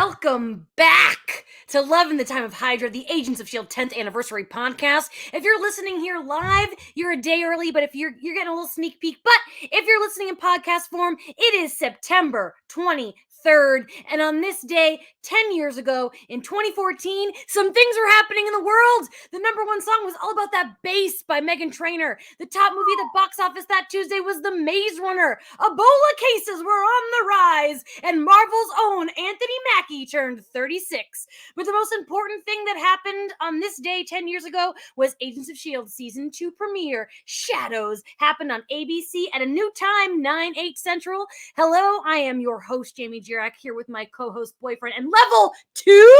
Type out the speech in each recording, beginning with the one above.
welcome back to Love in the Time of Hydra, the Agents of S.H.I.E.L.D. 10th anniversary podcast. If you're listening here live, you're a day early, but if you're getting a little sneak peek. But if you're listening in podcast form, it is September 23rd, and on this day, 10 years ago, in 2014, some things were happening in the world. The number one song was All About That Bass by Meghan Trainor. The top movie at the box office that Tuesday was The Maze Runner. Ebola cases were on the rise, and Marvel's own Anthony Mackie turned 36. But the most important thing that happened on this day 10 years ago was Agents of S.H.I.E.L.D. Season 2 premiere, Shadows, happened on ABC at a new time, 9/8 Central. Hello, I am your host, Jamie Jirak, here with my co-host, boyfriend, and level 2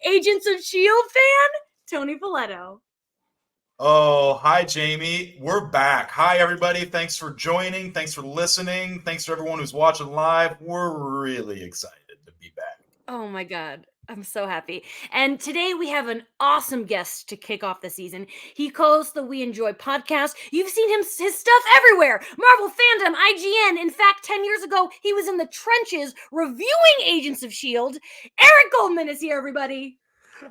Agents of S.H.I.E.L.D. fan, Tony Folletto. Oh, hi, Jamie. We're back. Hi, everybody. Thanks for joining. Thanks for listening. Thanks to everyone who's watching live. We're really excited to be back. Oh my God. I'm so happy. And today we have an awesome guest to kick off the season. He co-hosts the We Enjoy podcast. You've seen his stuff everywhere. Marvel Fandom, IGN. In fact, 10 years ago, he was in the trenches reviewing Agents of S.H.I.E.L.D. Eric Goldman is here, everybody.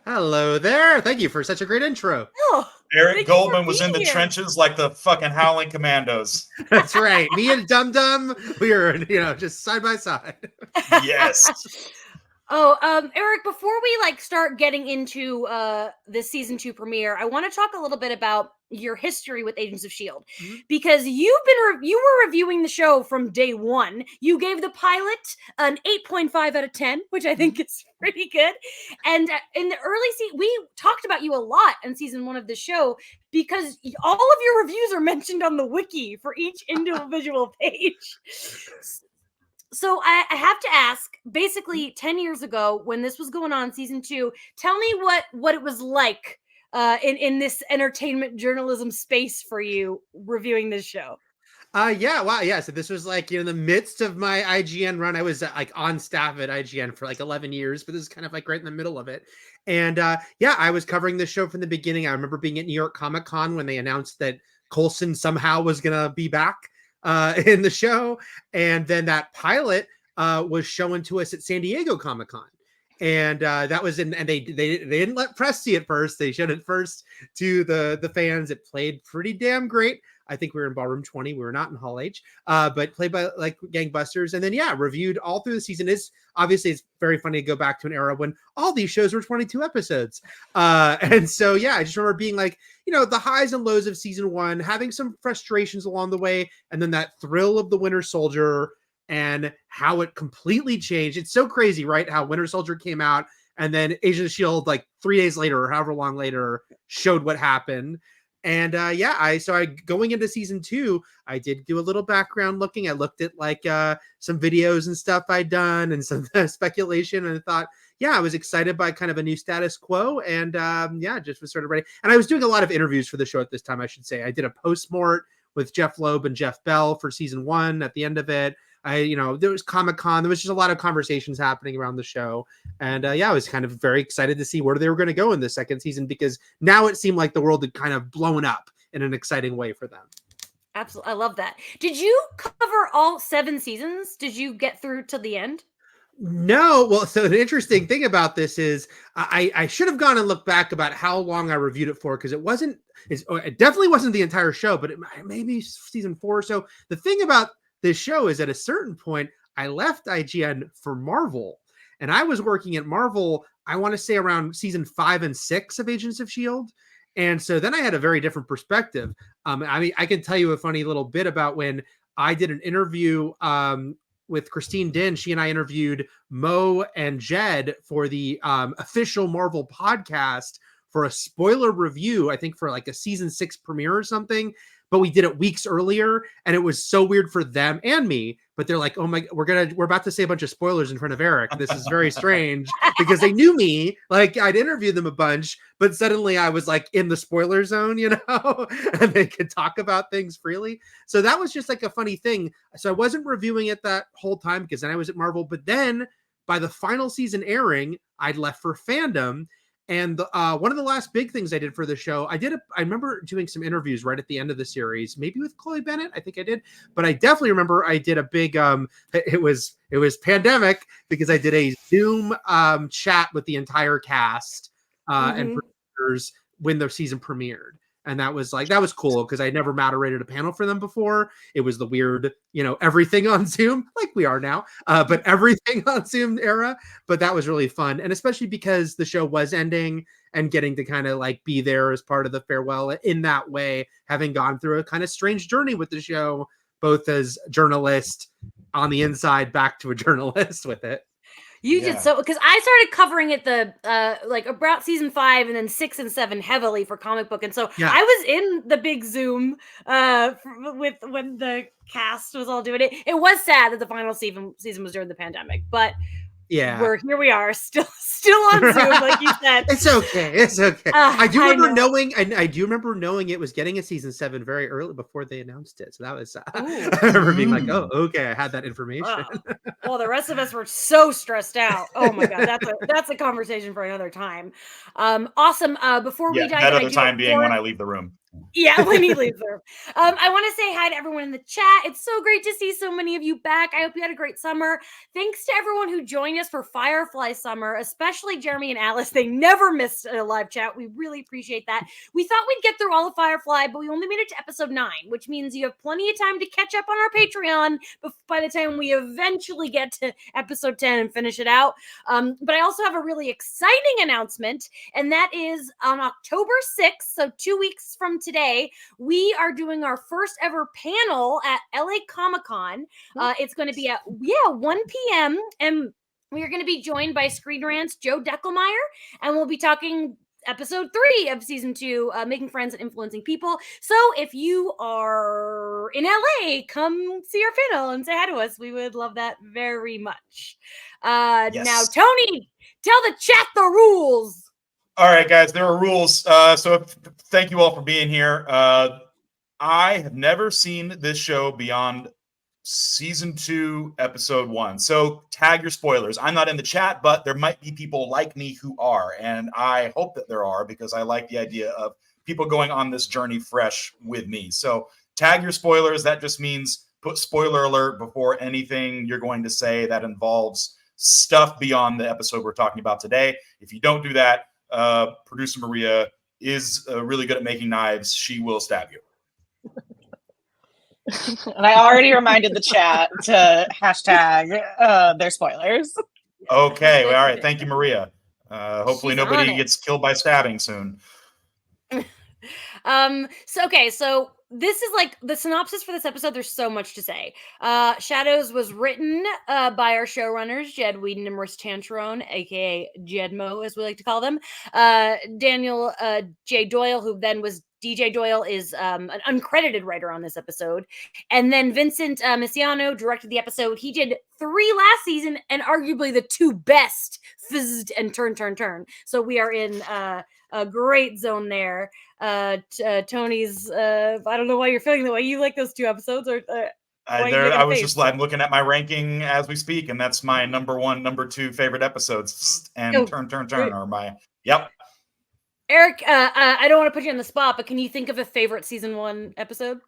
Hello there. Thank you for such a great intro. Oh, Eric Goldman was in the trenches like the fucking Howling Commandos. That's right. Me and Dum Dum, we were, just side by side. Yes. Oh, Eric, before we start getting into the season 2 premiere, I want to talk a little bit about your history with Agents of S.H.I.E.L.D. Because you were reviewing the show from day one. You gave the pilot an 8.5 out of 10, which I think is pretty good. And in the early season, we talked about you a lot in season 1 of the show because all of your reviews are mentioned on the wiki for each individual page. So I have to ask, basically 10 years ago when this was going on, season 2, tell me what it was like in this entertainment journalism space for you reviewing this show. Yeah. So this was in the midst of my IGN run. I was on staff at IGN for 11 years, but this is kind of right in the middle of it. And I was covering the show from the beginning. I remember being at New York Comic Con when they announced that Coulson somehow was going to be back in the show, and then that pilot was shown to us at San Diego Comic Con, and that was and they didn't let press see it first. They showed it first to the fans. It played pretty damn great. I think we were in Ballroom 20. We were not in Hall H, but played by gangbusters. And then reviewed all through the season. It's very funny to go back to an era when all these shows were 22 episodes. And so I just remember being the highs and lows of season 1, having some frustrations along the way, and then that thrill of the Winter Soldier and how it completely changed. It's so crazy, right? How Winter Soldier came out and then Agents of S.H.I.E.L.D. 3 days later or however long later showed what happened. And I going into season 2, I did do a little background looking. I looked at some videos and stuff I'd done and some speculation, and I thought, I was excited by kind of a new status quo, and just was sort of ready. And I was doing a lot of interviews for the show at this time, I should say. I did a post-mort with Jeff Loeb and Jeff Bell for season 1 at the end of it. There was Comic-Con. There was just a lot of conversations happening around the show. And I was kind of very excited to see where they were going to go in the second season, because now it seemed like the world had kind of blown up in an exciting way for them. Absolutely. I love that. Did you cover all 7 seasons? Did you get through to the end? No. Well, so an interesting thing about this is I should have gone and looked back about how long I reviewed it for, because it definitely wasn't the entire show, but it may be season 4 or so. The thing about this show is at a certain point, I left IGN for Marvel, and I was working at Marvel, I want to say around season 5 and 6 of Agents of S.H.I.E.L.D. And so then I had a very different perspective. I can tell you a funny little bit about when I did an interview with Christine Din. She and I interviewed Mo and Jed for the official Marvel podcast for a spoiler review, I think for a season 6 premiere or something. But we did it weeks earlier, and it was so weird for them and me. But they're like, "Oh my, we're about to say a bunch of spoilers in front of Eric. This is very strange," because they knew me. I'd interviewed them a bunch, but suddenly I was in the spoiler zone, and they could talk about things freely. So that was just a funny thing. So I wasn't reviewing it that whole time because then I was at Marvel. But then by the final season airing, I'd left for Fandom. And one of the last big things I did for the show, I remember doing some interviews right at the end of the series, maybe with Chloe Bennett, I think I did, but I definitely remember I did a big, it was pandemic because I did a Zoom chat with the entire cast and producers when the season premiered. And that was cool because I never moderated a panel for them before. It was the weird, everything on Zoom, like we are now, but everything on Zoom era. But that was really fun. And especially because the show was ending and getting to kind of like be there as part of the farewell in that way, having gone through a kind of strange journey with the show, both as journalist on the inside, back to a journalist with it. You did so, because I started covering it like about season 5 and then 6 and 7 heavily for comic book, and so I was in the big Zoom with when the cast was all doing it. It was sad that the final season was during the pandemic, but here we are, still on Zoom, like you said. It's okay. I do remember knowing it was getting a season 7 very early before they announced it. So that was I remember being like, oh, okay, I had that information. Wow. Well, the rest of us were so stressed out. Oh my god, that's a conversation for another time. Awesome. Before we dive that other time being when I leave the room. Yeah, when he leaves the room. I want to say hi to everyone in the chat. It's so great to see so many of you back. I hope you had a great summer. Thanks to everyone who joined us for Firefly Summer, especially Jeremy and Alice. They never missed a live chat. We really appreciate that. We thought we'd get through all of Firefly, but we only made it to episode 9, which means you have plenty of time to catch up on our Patreon by the time we eventually get to episode 10 and finish it out. But I also have a really exciting announcement, and that is on October 6th, so 2 weeks from today, we are doing our first ever panel at LA Comic-Con. It's going to be at 1 p.m. and we are going to be joined by Screen Rant's Joe Deckelmeyer, and we'll be talking episode 3 of season 2, Making Friends and Influencing People. So if you are in LA, come see our panel and say hi to us. We would love that very much. Now, Tony, tell the chat the rules. All right, guys, there are rules. So thank you all for being here. I have never seen this show beyond season 2, episode 1. So tag your spoilers. I'm not in the chat, but there might be people like me who are. And I hope that there are, because I like the idea of people going on this journey fresh with me. So tag your spoilers. That just means put spoiler alert before anything you're going to say that involves stuff beyond the episode we're talking about today. If you don't do that, producer Maria is really good at making knives. She will stab you. And I already reminded the chat to hashtag their spoilers. Okay. Well, all right. Thank you, Maria. Hopefully nobody gets killed by stabbing soon. So this is like the synopsis for this episode. There's so much to say. Shadows was written by our showrunners, Jed Whedon and Maurice Tancherone, aka Jedmo, as we like to call them. Daniel J. Doyle, who then was DJ Doyle, is an uncredited writer on this episode. And then Vincent Misiano directed the episode. He did 3 last season and arguably the 2 best, Fizzed and Turn. So we are in a great zone there. Tony's, I don't know why you're feeling that way. You like those 2 episodes? Or I'm looking at my ranking as we speak, and that's my number 1, number 2 favorite episodes. And Turn are my, yep. Eric, I don't want to put you on the spot, but can you think of a favorite season 1 episode?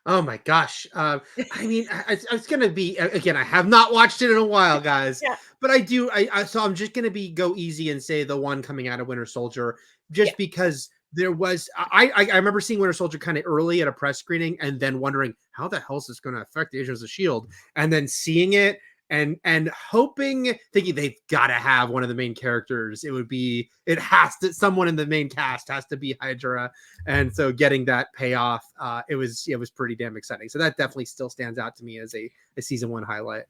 Oh my gosh. I mean, it's going to be, again, I have not watched it in a while, guys, but I do. So I'm just going to go easy and say the one coming out of Winter Soldier, just because there was, I remember seeing Winter Soldier kind of early at a press screening and then wondering how the hell is this going to affect Agents of S.H.I.E.L.D. and then seeing it and thinking they've got to have one of the main characters. Someone in the main cast has to be Hydra. And so getting that payoff, it was pretty damn exciting. So that definitely still stands out to me as a season 1 highlight.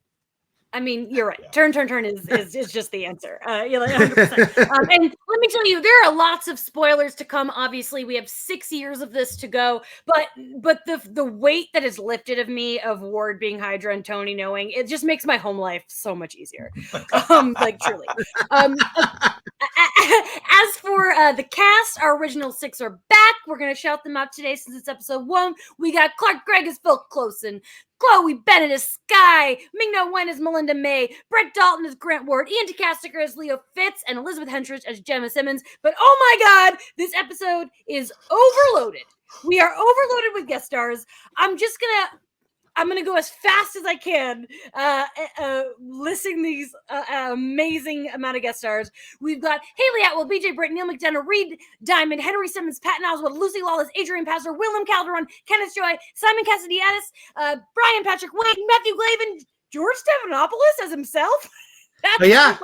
I mean, you're right. Turn is just the answer. You're like 100%. And let me tell you, there are lots of spoilers to come. Obviously, we have 6 years of this to go. But the weight that is lifted of me of Ward being Hydra and Tony knowing, it just makes my home life so much easier. Like truly. As for the cast, our original 6 are back. We're going to shout them out today since it's episode 1. We got Clark Gregg as Phil Closen, Chloe Bennett as Sky, Ming-Na Wen as Melinda May, Brett Dalton as Grant Ward, Ian DeCastiger as Leo Fitz, and Elizabeth Hentrich as Gemma Simmons. But oh my God, this episode is overloaded. We are overloaded with guest stars. I'm gonna go as fast as I can, listing these amazing amount of guest stars. We've got Haley Atwell, BJ Britt, Neil McDonough, Reed Diamond, Henry Simmons, Patton Oswalt, Lucy Lawless, Adrian Passer, Willem Calderon, Kenneth Joy, Simon Cassidy-Addis, Brian Patrick Wade, Matthew Glavin, George Stephanopoulos as himself. That's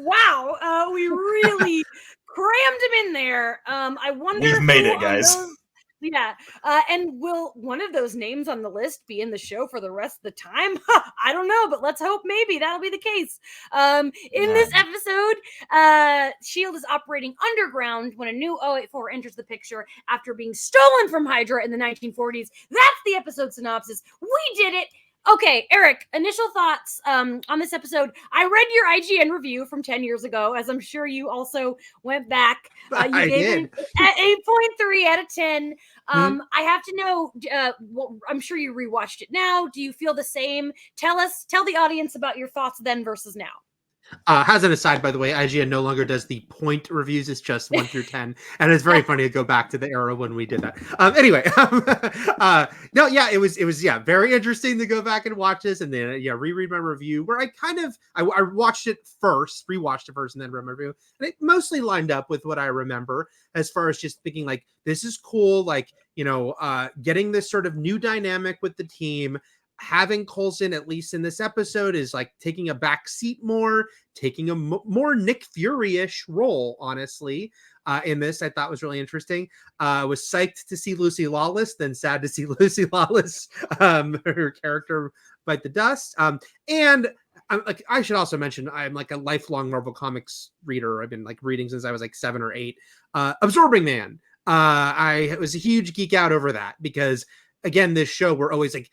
wow. We really crammed him in there. I wonder We've made it, guys. And will one of those names on the list be in the show for the rest of the time? I don't know, but let's hope maybe that'll be the case. In this episode, S.H.I.E.L.D. is operating underground when a new 084 enters the picture after being stolen from Hydra in the 1940s. That's the episode synopsis. We did it. Okay, Eric, initial thoughts on this episode. I read your IGN review from 10 years ago, as I'm sure you also went back. You gave it 8.3 out of 10. I have to know, I'm sure you rewatched it now. Do you feel the same? Tell the audience about your thoughts then versus now. As an aside, by the way, IGN no longer does the point reviews. It's just 1 through 10. And it's very funny to go back to the era when we did that. It was very interesting to go back and watch this and then, reread my review where I watched it first, rewatched it first and then read my review. And it mostly lined up with what I remember as far as just thinking like, this is cool. Like, getting this sort of new dynamic with the team. Having Coulson, at least in this episode, is like taking a back seat more, taking a more Nick Fury-ish role, honestly, in this. I thought was really interesting. Was psyched to see Lucy Lawless, then sad to see Lucy Lawless, her character bite the dust. And I should also mention, I'm like a lifelong Marvel Comics reader. I've been like reading since I was like 7 or 8. Absorbing Man. I was a huge geek out over that because, again, this show, we're always like,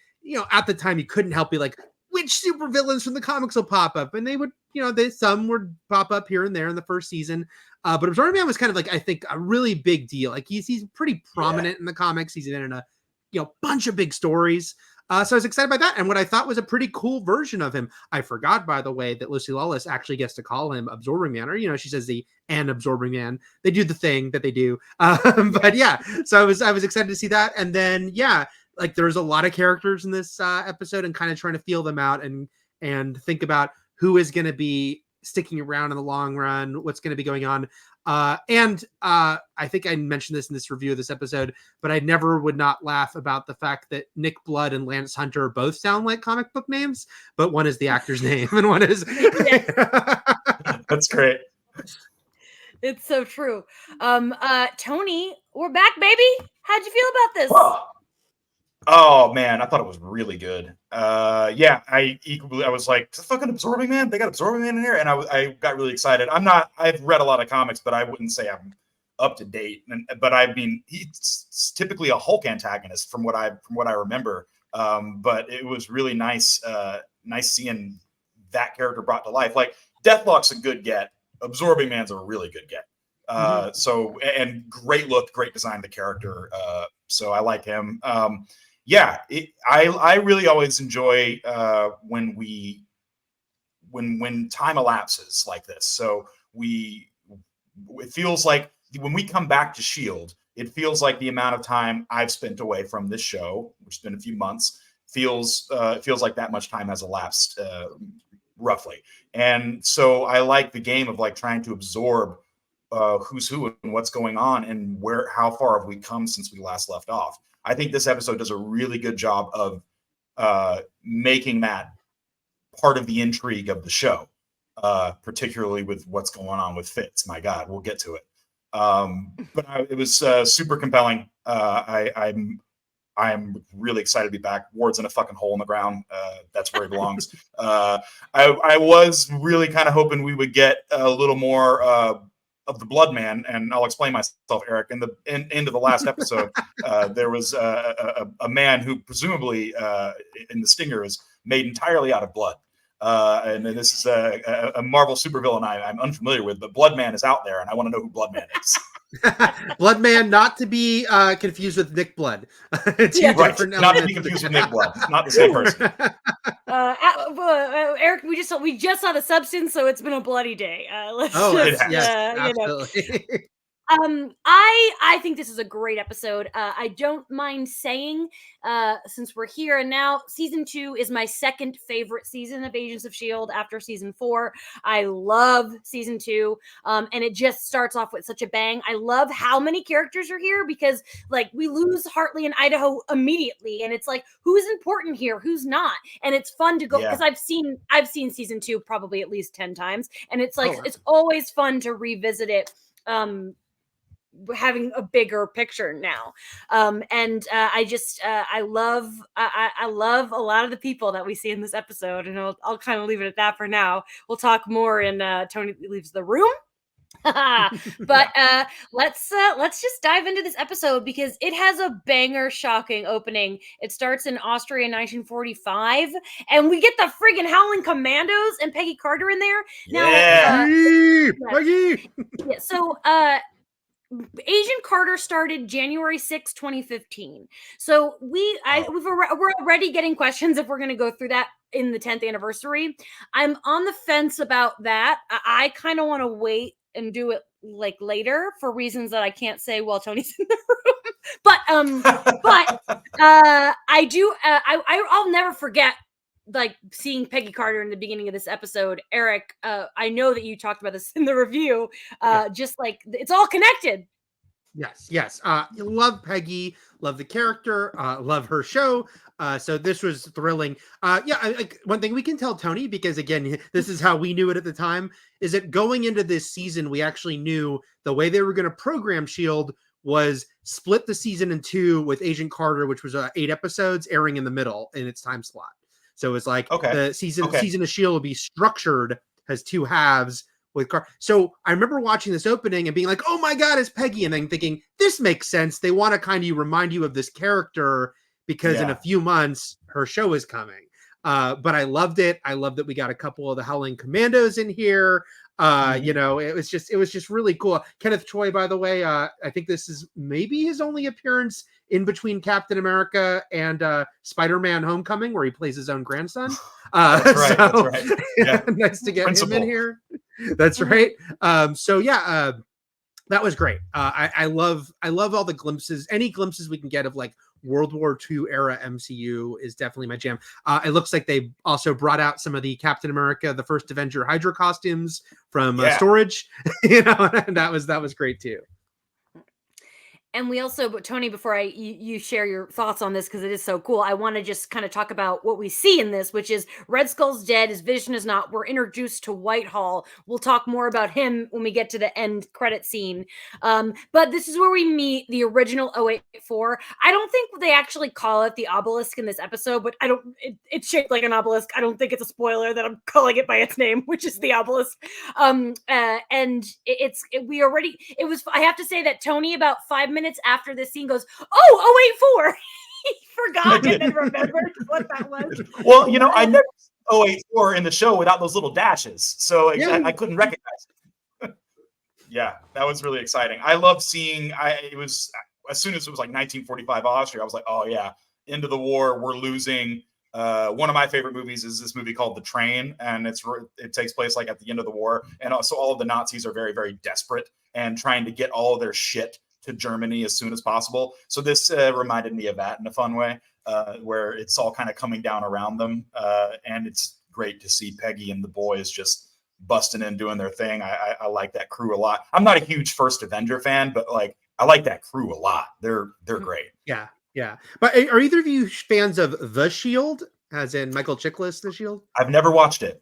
at the time you couldn't help be like, which supervillains from the comics will pop up? And they would, some would pop up here and there in the first season. But Absorbing Man was kind of like, I think, a really big deal. Like he's pretty prominent in the comics. He's been in a, bunch of big stories. So I was excited by that. And what I thought was a pretty cool version of him. I forgot, by the way, that Lucy Lawless actually gets to call him Absorbing Man, or, she says an Absorbing Man. They do the thing that they do. But yeah, so I was excited to see that. And then, like there's a lot of characters in this episode and kind of trying to feel them out and think about who is going to be sticking around in the long run, what's going to be going on. And I think I mentioned this in this review of this episode, but I never would not laugh about the fact that Nick Blood and Lance Hunter both sound like comic book names, but one is the actor's name and one is. That's great. It's so true. Tony, we're back, baby. How'd you feel about this? Oh man, I thought it was really good. I was like, it's a fucking Absorbing Man. They got Absorbing Man in here, and I got really excited. I've read a lot of comics, but I wouldn't say I'm up to date. But I mean, he's typically a Hulk antagonist from what I remember. But it was really nice seeing that character brought to life. Like Deathlock's a good get. Absorbing Man's a really good get. So and great look, great design of the character. So I like him. I really always enjoy when time elapses like this. So it feels like when we come back to S.H.I.E.L.D., it feels like the amount of time I've spent away from this show, which has been a few months, feels like that much time has elapsed roughly. And so I like the game of like trying to absorb who's who and what's going on and how far have we come since we last left off. I think this episode does a really good job of making that part of the intrigue of the show, particularly with what's going on with Fitz. My God, we'll get to it. It was super compelling. I'm really excited to be back. Ward's in a fucking hole in the ground. That's where he belongs. I was really kind of hoping we would get a little more of the Blood Man, and I'll explain myself, Eric. In the end of the last episode, there was a man who presumably in the Stinger is made entirely out of blood. And this is a Marvel supervillain I'm unfamiliar with, but Blood Man is out there, and I want to know who Blood Man is. Blood Man, not to be confused with Nick Blood. Two Yeah. Right. different Not to elements be of the confused with Nick Blood. Not the same person. Eric, we just saw the substance, so it's been a bloody day. Let's Oh, It just, has. yes, you know. absolutely. I think this is a great episode. I don't mind saying, since we're here and now, season 2 is my second favorite season of Agents of Shield after season 4. I love season 2, and it just starts off with such a bang. I love how many characters are here because, like, we lose Hartley and Idaho immediately, and it's like, who's important here, who's not, and it's fun to go because I've seen season 2 probably at least 10 times, and it's like it's always fun to revisit it. Having a bigger picture now, and I just I love a lot of the people that we see in this episode, and I'll kind of leave it at that for now. We'll talk more in Tony Leaves the Room. But let's just dive into this episode because it has a banger, shocking opening. It starts in Austria in 1945, and we get the friggin' Howling Commandos and Peggy Carter in there. Yeah. Yeah, so Agent Carter started January 6, 2015. So we're already getting questions if we're going to go through that in the 10th anniversary. I'm on the fence about that. I kind of want to wait and do it like later for reasons that I can't say while Tony's in the room. But I do. I'll never forget like seeing Peggy Carter in the beginning of this episode. Eric, I know that you talked about this in the review. Just like it's all connected. Yes. Love Peggy, love the character, love her show. So this was thrilling. One thing we can tell Tony, because again, this is how we knew it at the time, is that going into this season, we actually knew the way they were going to program Shield was split the season in 2 with Agent Carter, which was 8 episodes airing in the middle in its time slot. So it was like the season of Shield will be structured as 2 halves with Carter. So I remember watching this opening and being like, oh my God, it's Peggy. And then thinking, this makes sense. They want to kind of remind you of this character because in a few months, her show is coming. But I loved it. I love that we got a couple of the Howling Commandos in here. It was just really cool. Kenneth Choi, by the way, I think this is maybe his only appearance in between Captain America and Spider-Man Homecoming, where he plays his own grandson. That's right. Yeah. Nice to get him in here. That's right. That was great. I love all the glimpses. Any glimpses we can get of like World War II era MCU is definitely my jam. It looks like they also brought out some of the Captain America, the First Avenger Hydra costumes from storage, and that was great too. And we also, but Tony, before you share your thoughts on this, because it is so cool, I want to just kind of talk about what we see in this, which is Red Skull's dead, his vision is not. We're introduced to Whitehall. We'll talk more about him when we get to the end credit scene. But this is where we meet the original 084. I don't think they actually call it the obelisk in this episode, but it's shaped like an obelisk. I don't think it's a spoiler that I'm calling it by its name, which is the obelisk. And I have to say that Tony, about 5 minutes after this scene, goes, oh, 084. He forgot and then remembered what that was. Well, I never saw 084 in the show without those little dashes, so I couldn't recognize it. Yeah, that was really exciting. I love seeing. It was as soon as it was like 1945 Austria, I was like, oh yeah, into the war, we're losing. One of my favorite movies is this movie called The Train, and it takes place like at the end of the war, and also all of the Nazis are very, very desperate and trying to get all of their shit to Germany as soon as possible. So this reminded me of that in a fun way, where it's all kind of coming down around them. And it's great to see Peggy and the boys just busting in, doing their thing. I like that crew a lot. I'm not a huge First Avenger fan, but like I like that crew a lot. They're great. Yeah. But are either of you fans of The Shield, as in Michael Chiklis' The Shield? I've never watched it.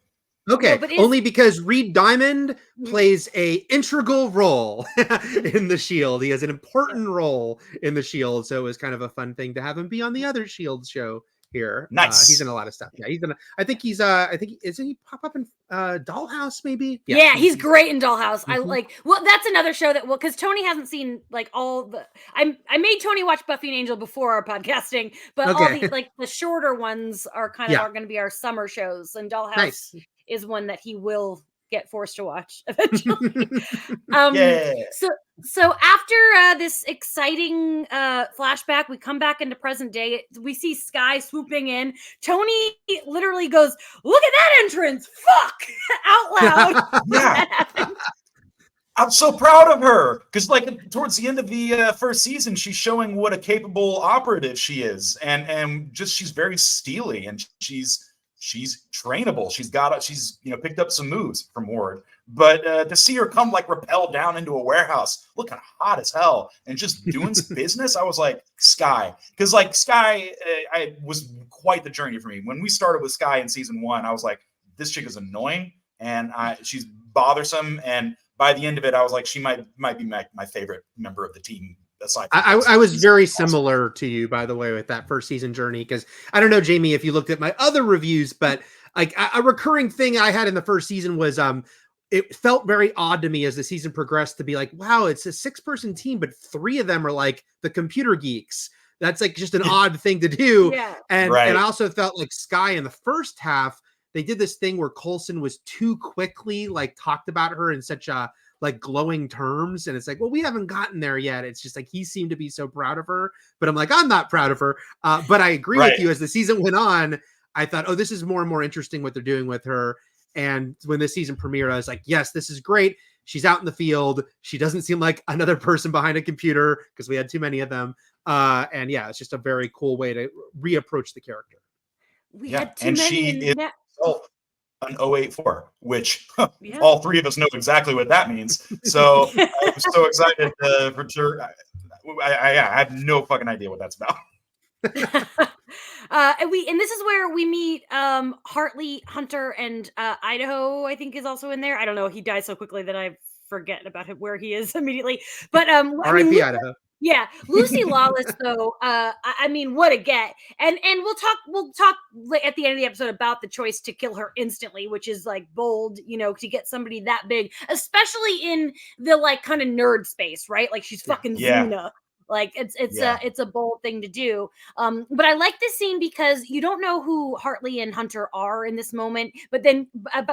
Okay, only because Reed Diamond plays a integral role in The Shield. He has an important role in The Shield, so it was kind of a fun thing to have him be on the other Shield show here. Nice. He's in a lot of stuff. Yeah, isn't he pop up in Dollhouse maybe? Yeah, he's great in Dollhouse. Mm-hmm. That's another show that because Tony hasn't seen like all the. I made Tony watch Buffy and Angel before our podcasting, but all the shorter ones are kind of are going to be our summer shows, and Dollhouse is one that he will get forced to watch eventually. So after this exciting flashback, we come back into present day. We see Sky swooping in. Tony literally goes, "Look at that entrance! Fuck!" out loud. Yeah. I'm so proud of her because, like, towards the end of the first season, she's showing what a capable operative she is, and just she's very steely, and she's trainable. She's picked up some moves from Ward, but to see her come like rappel down into a warehouse, looking hot as hell, and just doing some business, I was like, Sky, because like Sky, I was quite the journey for me. When we started with Sky in season 1, I was like, this chick is annoying, and she's bothersome, and by the end of it, I was like, she might be my favorite member of the team. Aside I was very similar to you, by the way, with that first season journey, because I don't know, Jamie, if you looked at my other reviews, but like a recurring thing I had in the first season was it felt very odd to me as the season progressed to be like, wow, it's a 6-person team, but 3 of them are like the computer geeks. That's like just an odd thing to do. Yeah. And I also felt like Sky in the first half, they did this thing where Coulson was too quickly like talked about her in such a like glowing terms, and it's like, well, we haven't gotten there yet. It's just like he seemed to be so proud of her, but I'm like, I'm not proud of her. But I agree with you. As the season went on, I thought, oh, this is more and more interesting what they're doing with her. And when the season premiered, I was like, yes, this is great. She's out in the field. She doesn't seem like another person behind a computer because we had too many of them. And yeah, it's just a very cool way to reapproach the character. We had too many. An 084, which all 3 of us know exactly what that means. So I was so excited for sure. I have no fucking idea what that's about. And this is where we meet Hartley, Hunter, and Idaho, I think, is also in there. I don't know. He dies so quickly that I forget about where he is immediately. But R.I.P. Idaho. Yeah, Lucy Lawless, though. I mean, what a get! And we'll talk at the end of the episode about the choice to kill her instantly, which is like bold, to get somebody that big, especially in the like kind of nerd space, right? Like she's fucking Xena. Like it's a bold thing to do. But I like this scene because you don't know who Hartley and Hunter are in this moment, but then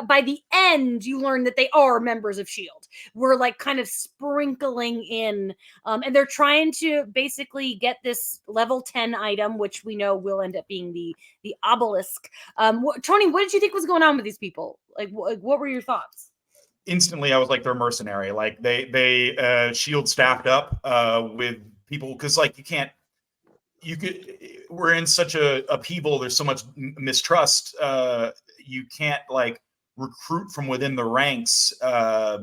by the end you learn that they are members of S.H.I.E.L.D. We're like kind of sprinkling in, and they're trying to basically get this level 10 item, which we know will end up being the obelisk. Tony, what did you think was going on with these people? Like what were your thoughts? Instantly, I was like, they're mercenary. Like they S.H.I.E.L.D. staffed up with people, because like we're in such a upheaval, there's so much mistrust, you can't like recruit from within the ranks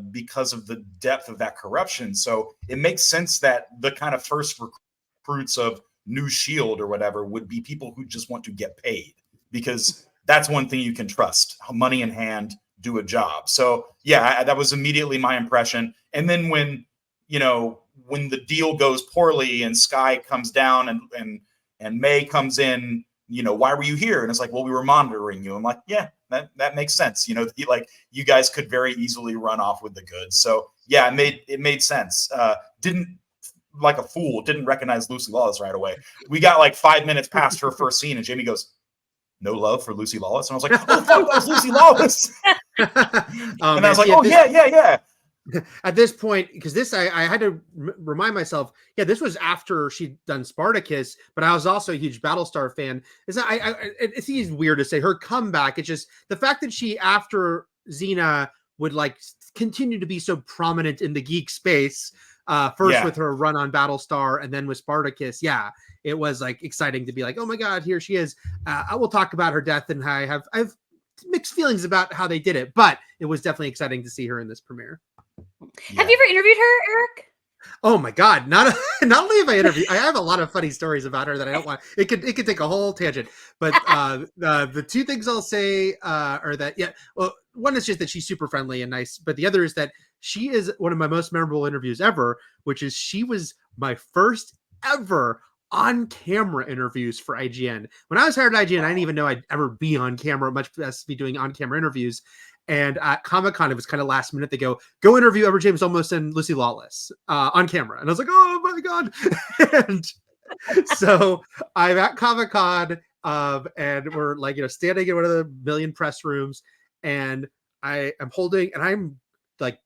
because of the depth of that corruption. So it makes sense that the kind of first recruits of new S.H.I.E.L.D. or whatever would be people who just want to get paid, because that's one thing you can trust: money in hand, do a job. So yeah, that was immediately my impression. And then when the deal goes poorly and Sky comes down and May comes in, why were you here? And it's like, well, we were monitoring you. I'm like, yeah, that makes sense. Like you guys could very easily run off with the goods. So yeah, it made sense. Didn't, like a fool, didn't recognize Lucy Lawless right away. We got like 5 minutes past her first scene and Jamie goes, no love for Lucy Lawless. And I was like, oh, fuck, that was Lucy Lawless. And I was like, oh, yeah. At this point, because this, I had to remind myself, this was after she'd done Spartacus, but I was also a huge Battlestar fan. It's weird to say her comeback. It's just the fact that she, after Xena, would like continue to be so prominent in the geek space, first with her run on Battlestar and then with Spartacus. Yeah, it was like exciting to be like, oh my God, here she is. I will talk about her death, and I've mixed feelings about how they did it, but it was definitely exciting to see her in this premiere. Have you ever interviewed her, Eric? Oh my God! Not only have I interviewed, I have a lot of funny stories about her that I don't want. It could take a whole tangent, but the 2 things I'll say are that well, one is just that she's super friendly and nice, but the other is that she is one of my most memorable interviews ever, which is she was my first ever on-camera interviews for IGN. When I was hired at IGN, I didn't even know I'd ever be on camera, much less be doing on-camera interviews. And at Comic-Con, it was kind of last minute. They go interview Edward James Olmos and Lucy Lawless on camera. And I was like, oh my God. And so I'm at Comic-Con and we're like, standing in one of the million press rooms, and I am holding, and I'm like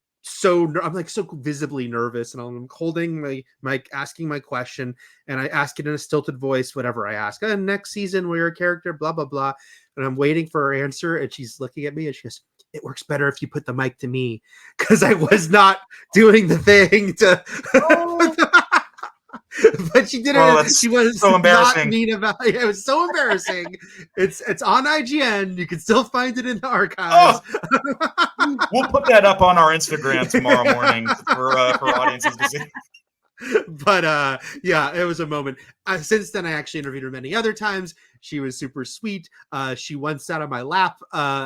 I'm like so visibly nervous, and I'm holding my asking my question, and I ask it in a stilted voice, whatever I ask. Next season, we're a character, blah blah blah, and I'm waiting for her answer, and she's looking at me, and she goes, "It works better if you put the mic to me," because I was not doing the thing to. Oh. But she did it. Oh, She was so not embarrassing. mean about it. It was so embarrassing. It's on IGN. You can still find it in the archives. We'll put that up on our Instagram tomorrow morning for audiences to see. But yeah, it was a moment. Since then, I actually interviewed her many other times. She was super sweet. She once sat on my lap, and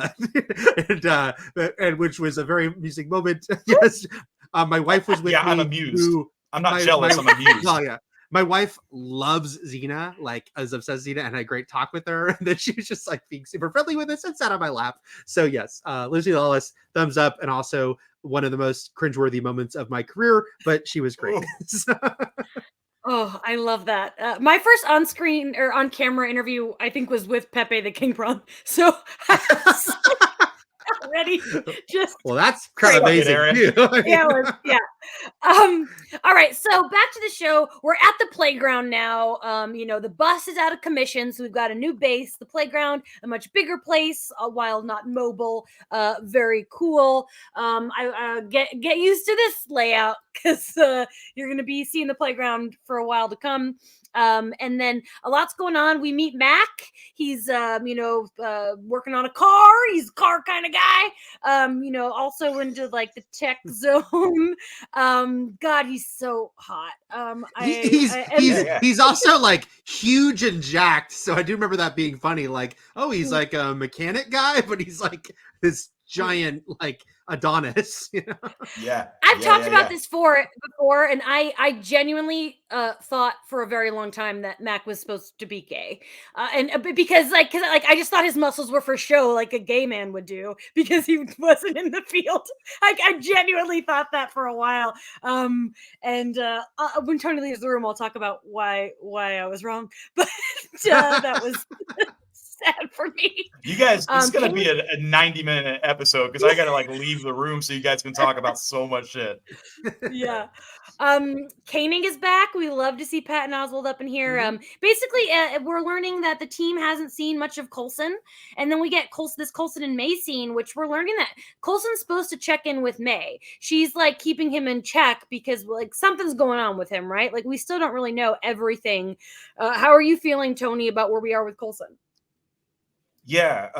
which was a very amusing moment. Yes, my wife was with me. I'm amused. I'm not jealous. I'm amused. Well, yeah. My wife loves Xena, like as obsessed Xena, and I had a great talk with her. And then she was just like being super friendly with us and sat on my lap. So yes, Lucy Lawless, thumbs up, and also one of the most cringeworthy moments of my career. But she was great. Oh, I love that. My first on-screen or on-camera interview, I think, was with Pepe the King Prawn. So already just well, that's kind of amazing. Yeah. All right, so back to the show. We're at the playground now. The bus is out of commission, so we've got a new base. The playground, a much bigger place, while not mobile. Very cool. I get used to this layout because you're going to be seeing the playground for a while to come. And then a lot's going on. We meet Mac. He's, working on a car. He's a car kind of guy. Also into like the tech zone. God, he's so hot. He's also like huge and jacked. So I do remember that being funny. Like, oh, he's like a mechanic guy, but he's like this giant, like Adonis. Yeah. I've talked about this before, and I genuinely thought for a very long time that Mac was supposed to be gay, and because I just thought his muscles were for show, like a gay man would do, because he wasn't in the field. I genuinely thought that for a while. And when Tony leaves the room, I'll talk about why I was wrong, but that was. Sad for me. You guys, this is gonna be a 90-minute episode because I gotta like leave the room so you guys can talk about so much shit. Yeah. Caning is back. We love to see Pat and Oswald up in here. Mm-hmm. Basically, we're learning that the team hasn't seen much of Coulson, and then we get this Coulson and May scene, which we're learning that Coulson's supposed to check in with May. She's like keeping him in check because like something's going on with him, right? Like we still don't really know everything. How are you feeling, Tony, about where we are with Coulson? Yeah,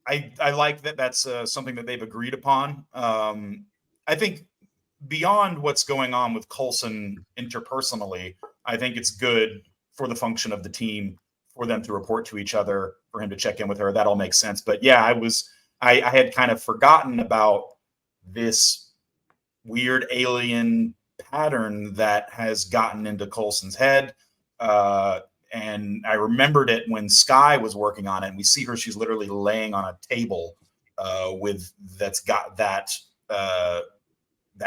I like that. That's something that they've agreed upon. I think beyond what's going on with Coulson interpersonally, I think it's good for the function of the team for them to report to each other, for him to check in with her. That all makes sense. But yeah, I had kind of forgotten about this weird alien pattern that has gotten into Coulson's head. And I remembered it when Skye was working on it, and we see her, she's literally laying on a table that's got that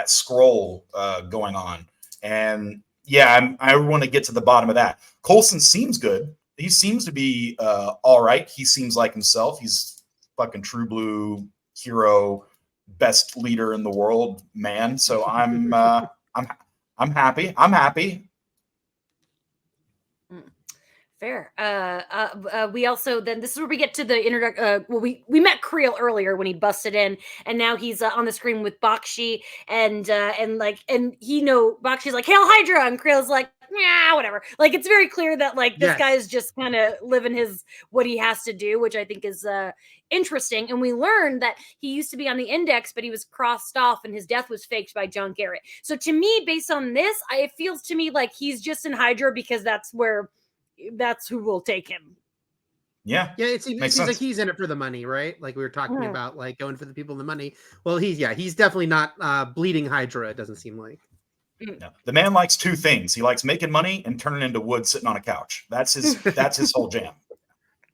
scroll going on. And yeah, I want to get to the bottom of that. Coulson seems good. He seems to be all right. He seems like himself. He's fucking true blue hero, best leader in the world, man. So I'm happy. I'm happy. Fair. We also then this is where we get to the introduction. We met Creel earlier when he busted in, and now he's on the screen with Bakshi, and Bakshi's like, "Hail Hydra," and Creel's like, "Yeah, whatever." Like it's very clear that like this guy is just kind of living what he has to do, which I think is interesting. And we learned that he used to be on the Index, but he was crossed off, and his death was faked by John Garrett. So to me, based on this, it feels to me like he's just in Hydra because that's who will take him. Yeah. It seems like he's in it for the money, right? Like we were talking about, like going for the people in the money. Well, he's definitely not bleeding Hydra. It doesn't seem like. No. The man likes two things. He likes making money and turning into wood sitting on a couch. That's his whole jam.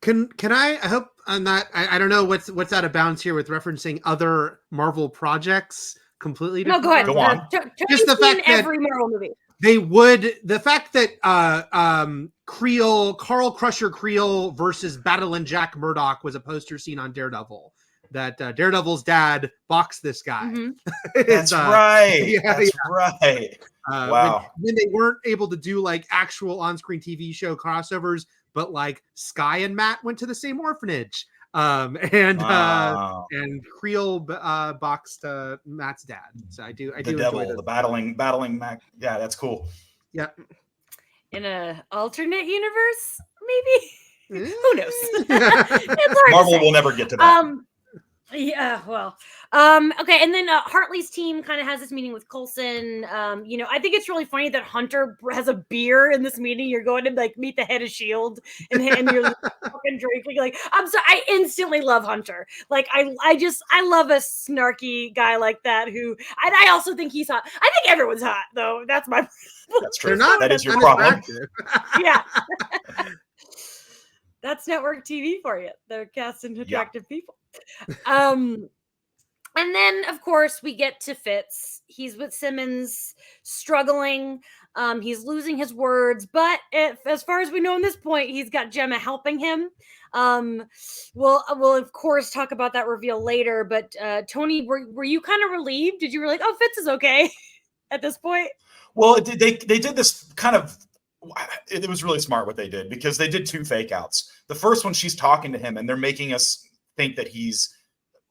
Can I hope on that? I don't know what's out of bounds here with referencing other Marvel projects completely different. No, go ahead. Go on. Just the fact that every Marvel movie. The fact that Carl Crusher Creel versus Battle and Jack Murdoch was a poster scene on Daredevil that Daredevil's dad boxed this guy. Mhm. That's right. That's right. Wow. When they weren't able to do like actual on-screen TV show crossovers, but like Sky and Matt went to the same orphanage. And Creel boxed Matt's dad. So I do the devil, enjoy the battling Mac. Yeah, that's cool. Yeah. In a alternate universe, maybe. Who knows? Marvel will never get to that. Yeah, well, okay, and then Hartley's team kind of has this meeting with Coulson. I think it's really funny that Hunter has a beer in this meeting. You're going to like meet the head of Shield, and you're fucking drinking. Like, I'm sorry, I instantly love Hunter. Like, I love a snarky guy like that. Who, and I also think he's hot. I think everyone's hot, though. That's my. That's true. That is your problem. Yeah. That's network TV for you. They're casting attractive people. And then of course we get to Fitz. He's with Simmons, struggling. He's losing his words, but as far as we know in this point, he's got Gemma helping him. We'll of course talk about that reveal later. But Tony, were you kind of relieved? Did you were like, oh, Fitz is okay at this point? Well, they did this kind of. It was really smart what they did, because they did 2 fake outs. The first one, she's talking to him and they're making us think that he's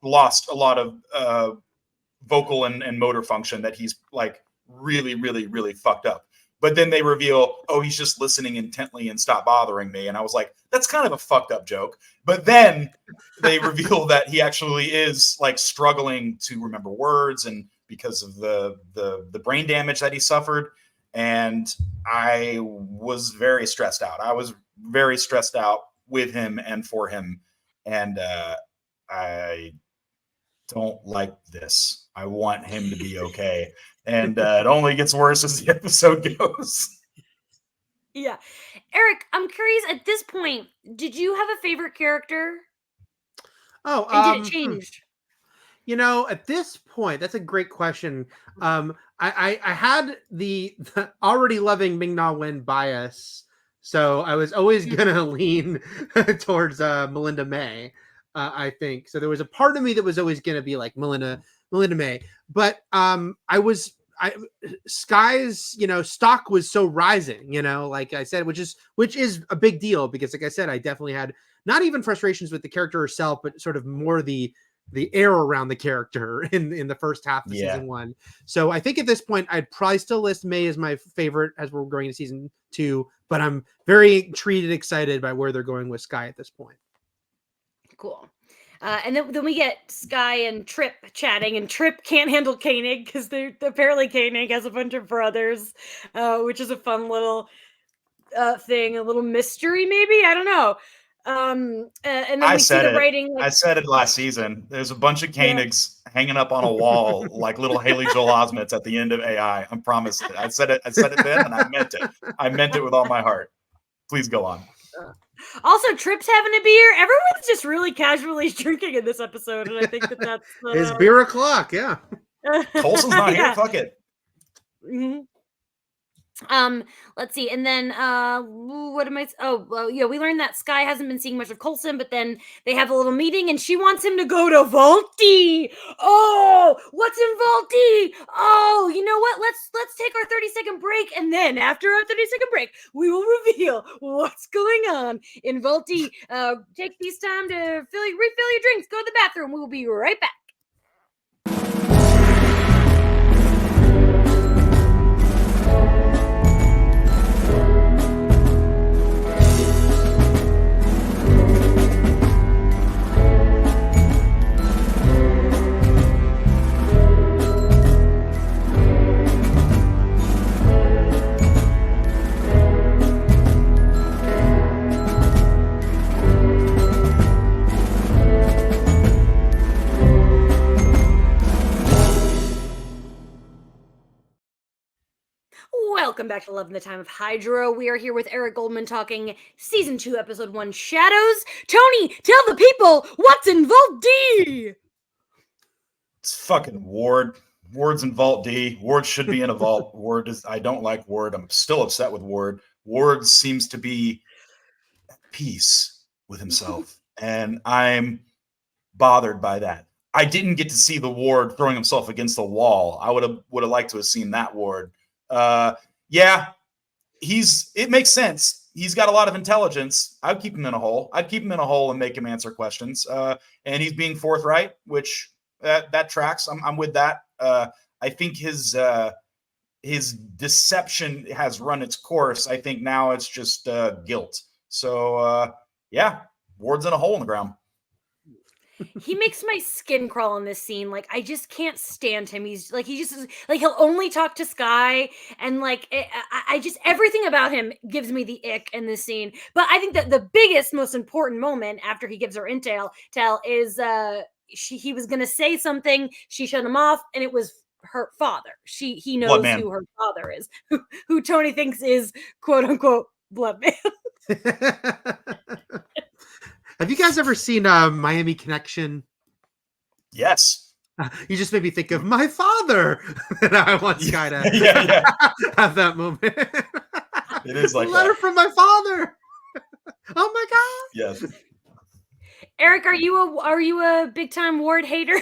lost a lot of vocal and motor function, that he's like really, really, really fucked up. But then they reveal, oh, he's just listening intently and stop bothering me. And I was like, that's kind of a fucked up joke. But then they reveal that he actually is like struggling to remember words, and because of the brain damage that he suffered. And I was very stressed out. I was very stressed out with him and for him. And I don't like this. I want him to be okay. And it only gets worse as the episode goes. Yeah. Eric, I'm curious, at this point, did you have a favorite character? Oh, and did it change? At this point, that's a great question. I had the already loving Ming-Na Wen bias, so I was always gonna lean towards Melinda May. I think so. There was a part of me that was always gonna be like Melinda May, but Sky's stock was so rising. Like I said, which is a big deal, because like I said, I definitely had not even frustrations with the character herself, but sort of more the air around the character in the first half of season 1. So I think at this point, I'd probably still list May as my favorite as we're going to season 2, but I'm very intrigued and excited by where they're going with Sky at this point. Cool. And then we get Sky and Trip chatting, and Trip can't handle Koenig because apparently Koenig has a bunch of brothers, which is a fun little thing, a little mystery maybe. I don't know. And then we see the writing. I said it last season. There's a bunch of Koenigs hanging up on a wall like little Haley Joel Osments at the end of AI. I promise it. I said it then, and I meant it. I meant it with all my heart. Please go on. Also, Trip's having a beer. Everyone's just really casually drinking in this episode, and I think that's his beer o'clock. Yeah, Coulson's not here. Fuck it. Mm-hmm. Let's see, and then what am I? Oh, well, yeah, we learned that Sky hasn't been seeing much of Coulson, but then they have a little meeting, and she wants him to go to Vaulty. Oh, what's in Vaulty? Oh, you know what? Let's take our 30-second break, and then after our 30-second break, we will reveal what's going on in Vaulty. Take these time to refill your drinks. Go to the bathroom. We will be right back. Welcome back to Love in the Time of Hydra. We are here with Eric Goldman talking Season 2, Episode 1, Shadows. Tony, tell the people what's in Vault D! It's fucking Ward. Ward's in Vault D. Ward should be in a vault. I don't like Ward. I'm still upset with Ward. Ward seems to be at peace with himself. And I'm bothered by that. I didn't get to see the Ward throwing himself against the wall. I would have liked to have seen that Ward. Yeah, it makes sense. He's got a lot of intelligence. I'd keep him in a hole. I'd keep him in a hole and make him answer questions. And he's being forthright, which that tracks. I'm with that. I think his deception has run its course. I think now it's just guilt. So yeah, Ward's in a hole in the ground. He makes my skin crawl in this scene. Like, I just can't stand him. He's like, he just like, he'll only talk to Sky, and like, I just, everything about him gives me the ick in this scene. But I think that the biggest, most important moment after he gives her intel is he was gonna say something, she shut him off, and it was her father. He knows who her father is, who Tony thinks is quote unquote blood man. Have you guys ever seen Miami Connection? Yes. You just made me think of my father. And I want Sky to have that moment. It is like a letter from my father. Oh my god. Yes. Eric, are you a big time Ward hater?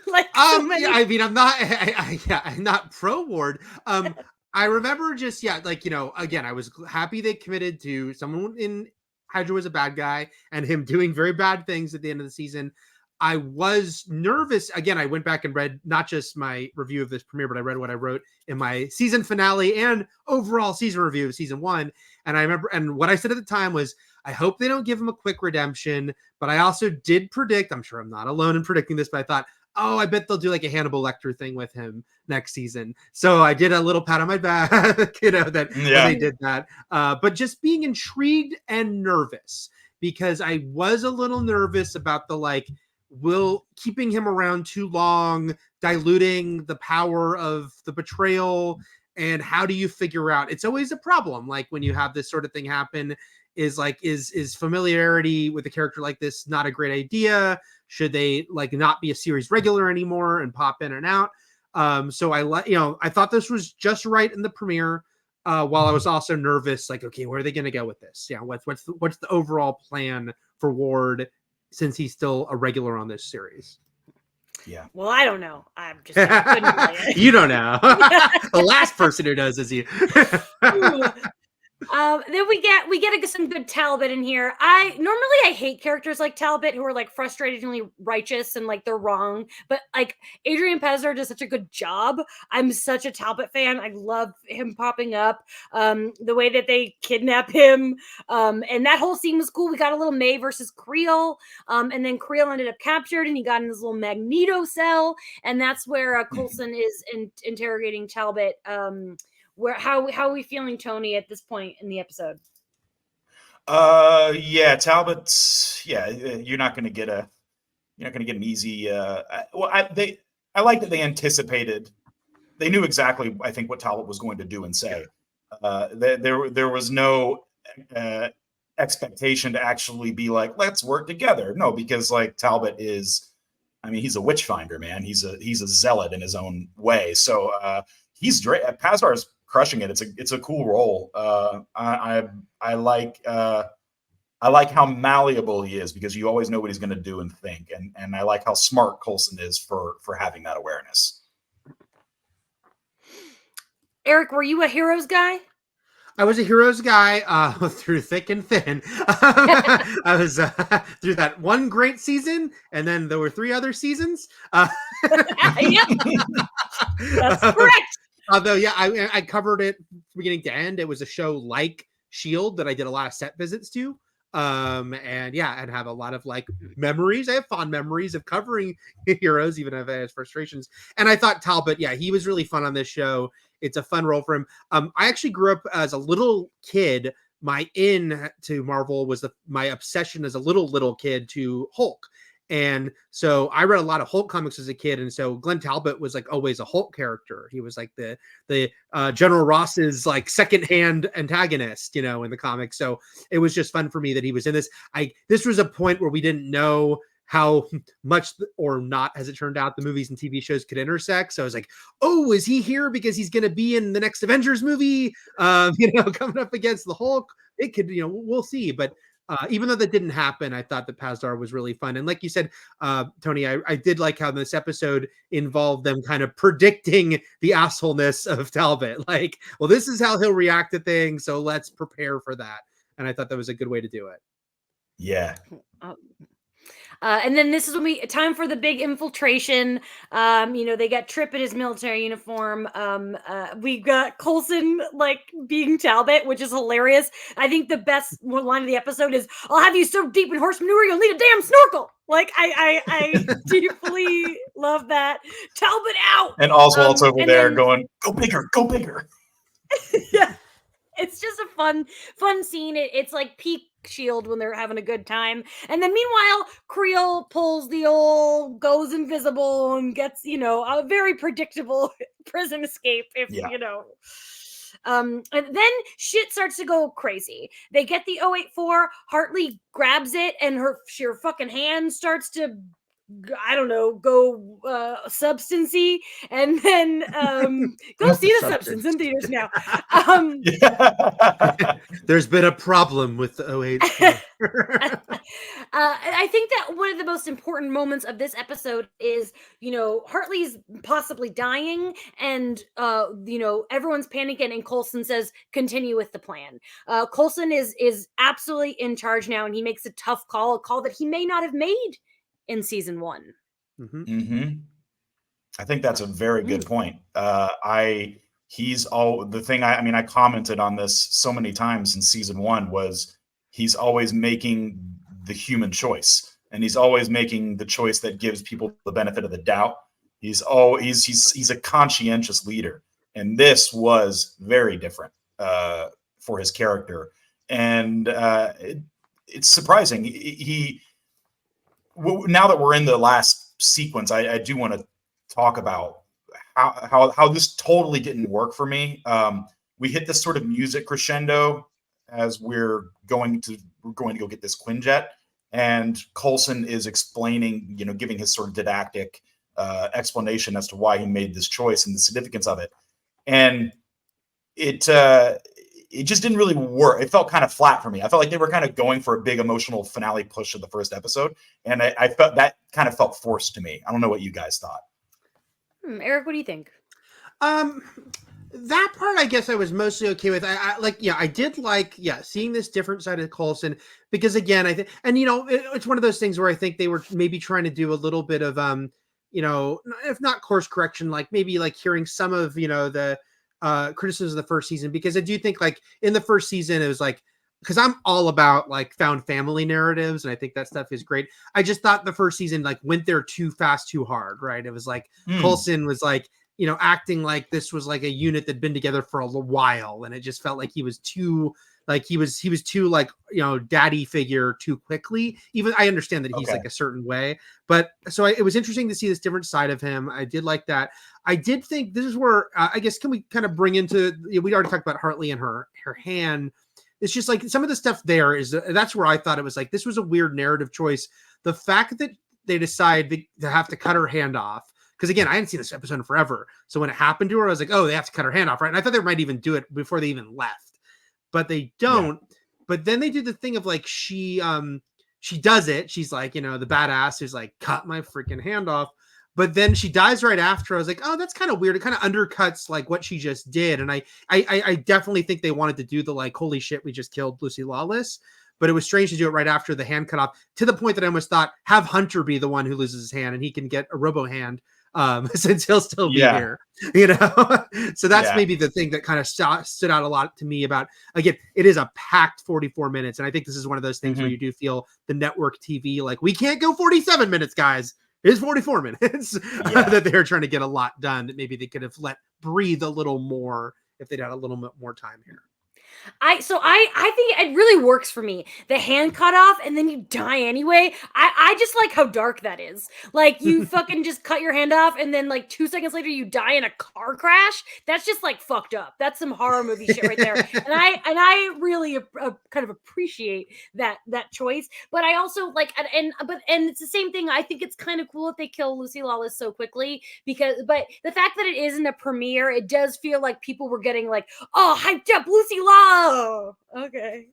Like, yeah, I mean, I'm not pro Ward. I remember just like, you know, again, I was happy they committed to someone in Hydra was a bad guy and him doing very bad things at the end of the season. I was nervous. Again, I went back and read not just my review of this premiere, but I read what I wrote in my season finale and overall season review of season 1. And I remember, and what I said at the time was, I hope they don't give him a quick redemption. But I also did predict, I'm sure I'm not alone in predicting this, but I thought, oh, I bet they'll do like a Hannibal Lecter thing with him next season. So I did a little pat on my back, you know, that when they did that. But just being intrigued and nervous, because I was a little nervous about the like, keeping him around too long, diluting the power of the betrayal. And how do you figure out? It's always a problem. Like when you have this sort of thing happen, is like, is familiarity with a character like this not a great idea? Should they like not be a series regular anymore and pop in and out? So I thought this was just right in the premiere, while I was also nervous, like, okay, where are they going to go with this? Yeah. What's the overall plan for Ward since he's still a regular on this series? Yeah. Well, I don't know. I'm just couldn't you don't know. The last person who knows is you. Then we get some good Talbot in here. I hate characters like Talbot who are like frustratingly righteous and like they're wrong, but like Adrian Pezzer does such a good job. I'm such a Talbot fan. I love him popping up. The way that they kidnap him, and that whole scene was cool. We got a little May versus Creel, and then Creel ended up captured, and he got in this little Magneto cell, and that's where Coulson is interrogating Talbot. How are we feeling, Tony, at this point in the episode? Talbot's you're not going to get an easy I like that they anticipated, they knew exactly I think what Talbot was going to do and say. There was no expectation to actually be like, let's work together. No, because like Talbot is, I mean, he's a witch finder, man. He's a zealot in his own way. So he's great. Pazar is crushing it. It's a cool role. I like how malleable he is, because you always know what he's going to do and think, and I like how smart Coulson is for having that awareness. Eric, were you a Heroes guy? I was a Heroes guy through thick and thin. I was through that one great season, and then there were 3 other seasons. Yep. That's correct. Although, I covered it beginning to end. It was a show like S.H.I.E.L.D. that I did a lot of set visits to. And have a lot of like memories. I have fond memories of covering Heroes, even if I had frustrations. And I thought Talbot, he was really fun on this show. It's a fun role for him. I actually grew up as a little kid. My in to Marvel was my obsession as a little kid to Hulk. And so I read a lot of Hulk comics as a kid. And so Glenn Talbot was like always a Hulk character. He was like the General Ross's like secondhand antagonist, in the comics. So it was just fun for me that he was in this. This was a point where we didn't know how much or not, as it turned out, the movies and TV shows could intersect. So I was like, oh, is he here because he's going to be in the next Avengers movie, coming up against the Hulk? It could, we'll see. But Even though that didn't happen, I thought that Pazdar was really fun. And like you said, Tony, I did like how this episode involved them kind of predicting the assholeness of Talbot. Like, well, this is how he'll react to things, so let's prepare for that. And I thought that was a good way to do it. Yeah. And then this is when time for the big infiltration. They got Trip in his military uniform. We got Coulson like being Talbot, which is hilarious. I think the best line of the episode is, "I'll have you so deep in horse manure you'll need a damn snorkel." Like I deeply love that. Talbot out. And Oswald's over there then, going, "Go bigger, go bigger." Yeah. It's just a fun scene. It's like peak Shield when they're having a good time. And then meanwhile, Creel pulls the old goes invisible and gets, a very predictable prison escape and then shit starts to go crazy. They get the 084, Hartley grabs it and her fucking hand starts to go substancy, and then go see the substance in theaters now. There's been a problem with the 084. I think that one of the most important moments of this episode is, Hartley's possibly dying, and everyone's panicking, and Coulson says, "Continue with the plan." Coulson is absolutely in charge now, and he makes a tough call, a call that he may not have made in season 1. I think that's a very good point. I commented on this so many times in season 1 was he's always making the human choice, and he's always making the choice that gives people the benefit of the doubt. He's a conscientious leader, and this was very different for his character, and it's surprising. Now that we're in the last sequence, I do want to talk about how this totally didn't work for me. We hit this sort of music crescendo as we're going to go get this Quinjet, and Coulson is explaining, giving his sort of didactic explanation as to why he made this choice and the significance of it. And it just didn't really work. It felt kind of flat for me. I felt like they were kind of going for a big emotional finale push of the first episode, and I felt that kind of felt forced to me. I don't know what you guys thought. Eric, what do you think? That part, I guess I was mostly okay with. I did like seeing this different side of Coulson, because again, I think, and it's one of those things where I think they were maybe trying to do a little bit of if not course correction, like maybe like hearing some of the criticisms of the first season, because I do think like in the first season it was like, because I'm all about like found family narratives, and I think that stuff is great. I just thought the first season like went there too fast, too hard, right? It was like Coulson was like acting like this was like a unit that'd been together for a while, and it just felt like he was too daddy figure too quickly. Even I understand that he's like a certain way, but so it was interesting to see this different side of him. I did like that. I did think this is where I guess, can we kind of bring into, we already talked about Hartley and her hand. It's just like some of the stuff there that's where I thought it was like, this was a weird narrative choice. The fact that they decide to have to cut her hand off, because again, I hadn't seen this episode in forever. So when it happened to her, I was like, oh, they have to cut her hand off, right? And I thought they might even do it before they even left, but they don't. Yeah. But then they do the thing of like, she does it. She's like, the badass who's like, cut my freaking hand off. But then she dies right after. I was like, oh, that's kind of weird. It kind of undercuts like what she just did. And I definitely think they wanted to do the like, holy shit, we just killed Lucy Lawless. But it was strange to do it right after the hand cut off, to the point that I almost thought, have Hunter be the one who loses his hand and he can get a robo hand, since he'll still be here, So that's maybe the thing that kind of stood out a lot to me about, again, it is a packed 44 minutes. And I think this is one of those things where you do feel the network TV, like, we can't go 47 minutes, guys. It is 44 minutes that they're trying to get a lot done, that maybe they could have let breathe a little more if they'd had a little bit more time here. I think it really works for me. The hand cut off and then you die anyway. I just like how dark that is. Like, you fucking just cut your hand off and then like 2 seconds later you die in a car crash. That's just like fucked up. That's some horror movie shit right there. And I really kind of appreciate that choice. But I also like, and it's the same thing. I think it's kind of cool that they kill Lucy Lawless so quickly, but the fact that it is in the premiere, it does feel like people were getting like, oh, hyped up Lucy Lawless. Oh, okay.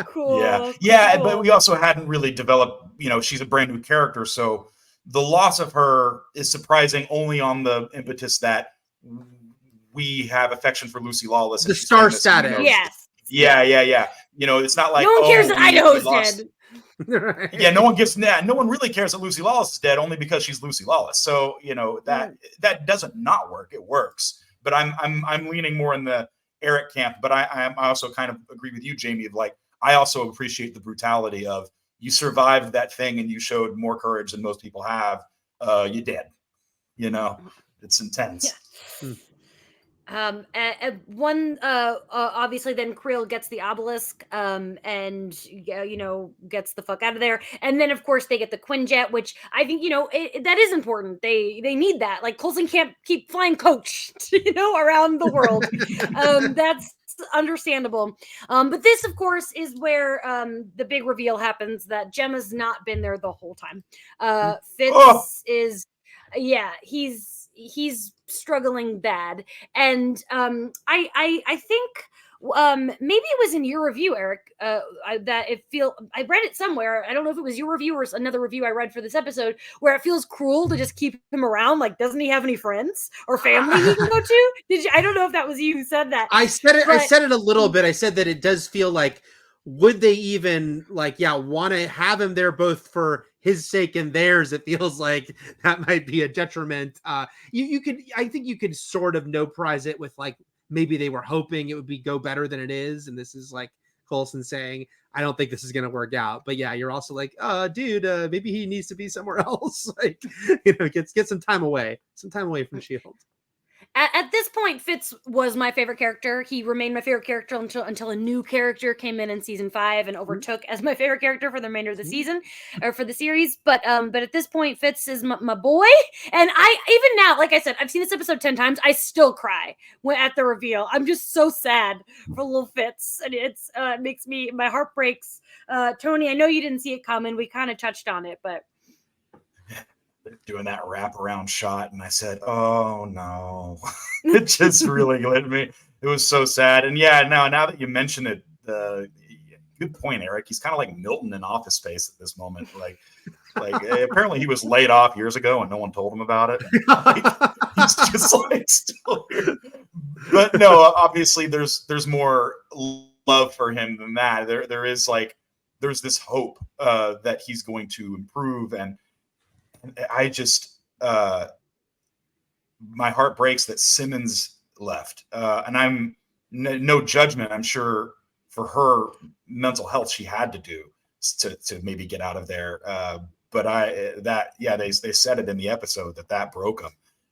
Cool. Yeah, cool. but we also hadn't really developed, she's a brand new character, so the loss of her is surprising only on the impetus that we have affection for Lucy Lawless. The star status. Yes. Yeah. It's not like no one cares that we Idaho's lost. dead. Yeah, no one really cares that Lucy Lawless is dead only because she's Lucy Lawless. So that doesn't not work. It works, but I'm leaning more in the Eric camp. But I also kind of agree with you, Jamie. Of like, I also appreciate the brutality of you survived that thing and you showed more courage than most people have. You did. It's intense. Yeah. Obviously then Creel gets the obelisk and gets the fuck out of there, and then of course they get the Quinjet, which I think that is important. They need that. Like, Coulson can't keep flying coach around the world. That's understandable. But this of course is where the big reveal happens that Gemma's not been there the whole time. Fitz is he's struggling bad, and I think maybe it was in your review, Eric, I read it somewhere. I don't know if it was your review or another review I read for this episode, where it feels cruel to just keep him around. Like, doesn't he have any friends or family he can go to? I don't know if that was you who said that. I said it. I said it a little bit. I said that it does feel like, would they even want to have him there both for his sake and theirs? It feels like that might be a detriment. I think you could sort of no prize it with maybe they were hoping it would go better than it is. And this is like Coulson saying, I don't think this is going to work out. But yeah, you're also like, dude, maybe he needs to be somewhere else. Get some time away from S.H.I.E.L.D. At this point, Fitz was my favorite character. He remained my favorite character until a new character came in season 5 and overtook as my favorite character for the remainder of the season or for the series. But at this point, Fitz is my boy. And I, even now, like I said, I've seen this episode 10 times. I still cry at the reveal. I'm just so sad for little Fitz. And it makes my heart breaks. Tony, I know you didn't see it coming. We kind of touched on it, but doing that wraparound shot, and I said, "Oh no!" It just really hit me. It was so sad. And yeah, now that you mention it, good point, Eric. He's kind of like Milton in Office Space at this moment. Like apparently he was laid off years ago, and no one told him about it. He's just still here. But no, obviously there's more love for him than that. There's this hope that he's going to improve, and I just my heart breaks that Simmons left, and I'm no judgment. I'm sure for her mental health, she had to do to maybe get out of there. But they said it in the episode that broke him,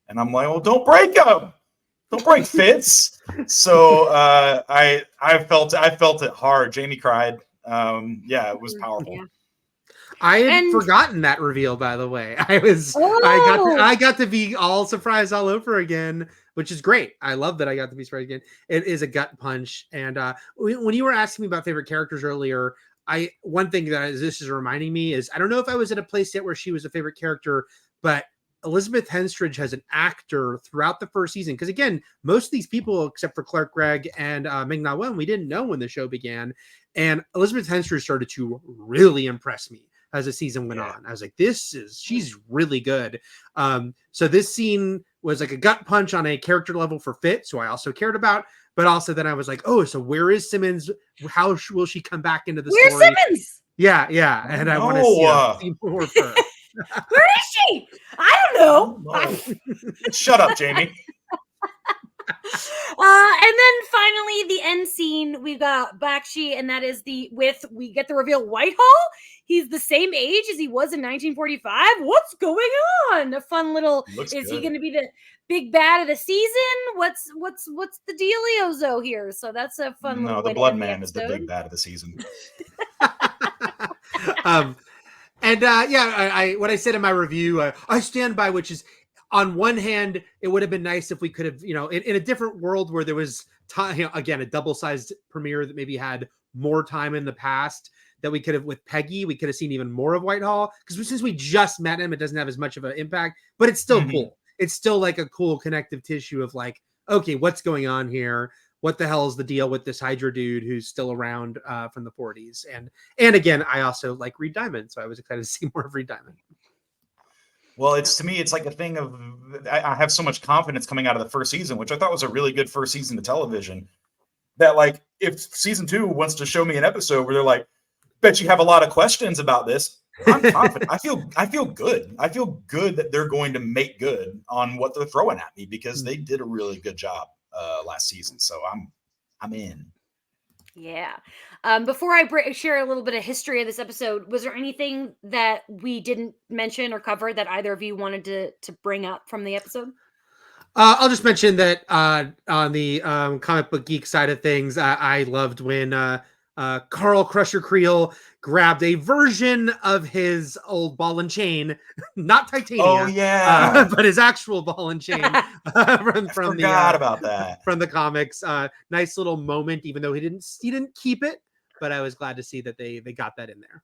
and I'm like, well, don't break him, don't break Fitz. So I felt it hard. Jamie cried. It was powerful. Yeah. I had forgotten that reveal, by the way. I got to be all surprised all over again, which is great. I love that I got to be surprised again. It is a gut punch. And when you were asking me about favorite characters earlier, one thing that this is reminding me is, I don't know if I was at a place yet where she was a favorite character, but Elizabeth Henstridge has an actor throughout the first season. Because again, most of these people, except for Clark Gregg and Ming-Na Wen, we didn't know when the show began. And Elizabeth Henstridge started to really impress me as the season went on. I was like, she's really good. So this scene was like a gut punch on a character level for Fitz, who I also cared about. But also then I was like, oh, so where is Simmons? How will she come back into the story? Where's Simmons? Yeah. And I want to see more of her. Where is she? I don't know. Shut up, Jamie. And then finally the end scene, we got Bakshi, and that is we get the reveal Whitehall. He's the same age as he was in 1945. What's going on? A fun little. Is he going to be the big bad of the season? What's the dealiozo here? So that's a fun. No, the Blood Man is the big bad of the season. What I said in my review, I stand by, which is, on one hand, it would have been nice if we could have, in a different world where there was time, again, a double-sized premiere that maybe had more time in the past, that we could have, with Peggy, we could have seen even more of Whitehall. Because since we just met him, it doesn't have as much of an impact, but it's still cool. It's still like a cool connective tissue of like, okay, what's going on here? what the hell is the deal with this Hydra dude who's still around from the 40s. And again, I also like Reed Diamond, so I was excited to see more of Reed Diamond. Well, to me, it's like a thing of I have so much confidence coming out of the first season, which I thought was a really good first season of television. That like if season 2 wants to show me an episode where they're like, bet you have a lot of questions about this, I'm confident. I feel good. I feel good that they're going to make good on what they're throwing at me because they did a really good job last season. So I'm in. Yeah. Before I share a little bit of history of this episode, was there anything that we didn't mention or cover that either of you wanted to bring up from the episode? I'll just mention that on the comic book geek side of things, I loved when Carl Crusher Creel grabbed a version of his old ball and chain, not titanium. Oh yeah, but his actual ball and chain from about that from the comics. Nice little moment, even though he didn't keep it, but I was glad to see that they got that in there.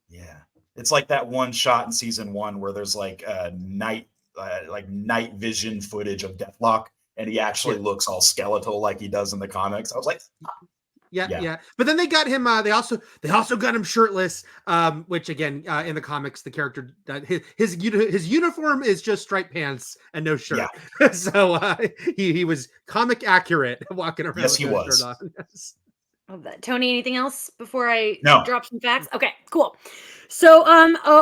Yeah, it's like that one shot in season 1 where there's like night vision footage of Deathlock, and he actually looks all skeletal like he does in the comics. I was like, yeah. But then they got him. They also got him shirtless. Which again, in the comics, the character his uniform is just striped pants and no shirt. Yeah. So he was comic accurate walking around. Yes, he was. Shirt on. Yes. Love that. Tony, anything else before I No. drop some facts? Okay, cool. So,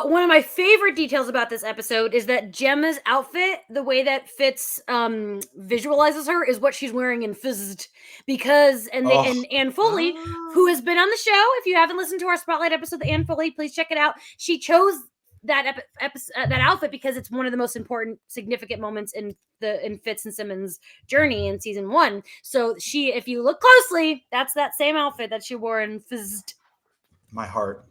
one of my favorite details about this episode is that Gemma's outfit, the way that Fitz visualizes her, is what she's wearing in Fizzed. Because and Anne Foley, who has been on the show, if you haven't listened to our Spotlight episode, the Anne Foley, please check it out. She chose that that outfit because it's one of the most important, significant moments in Fitz and Simmons' journey in season 1. So if you look closely, that's that same outfit that she wore in Fizzed. My heart.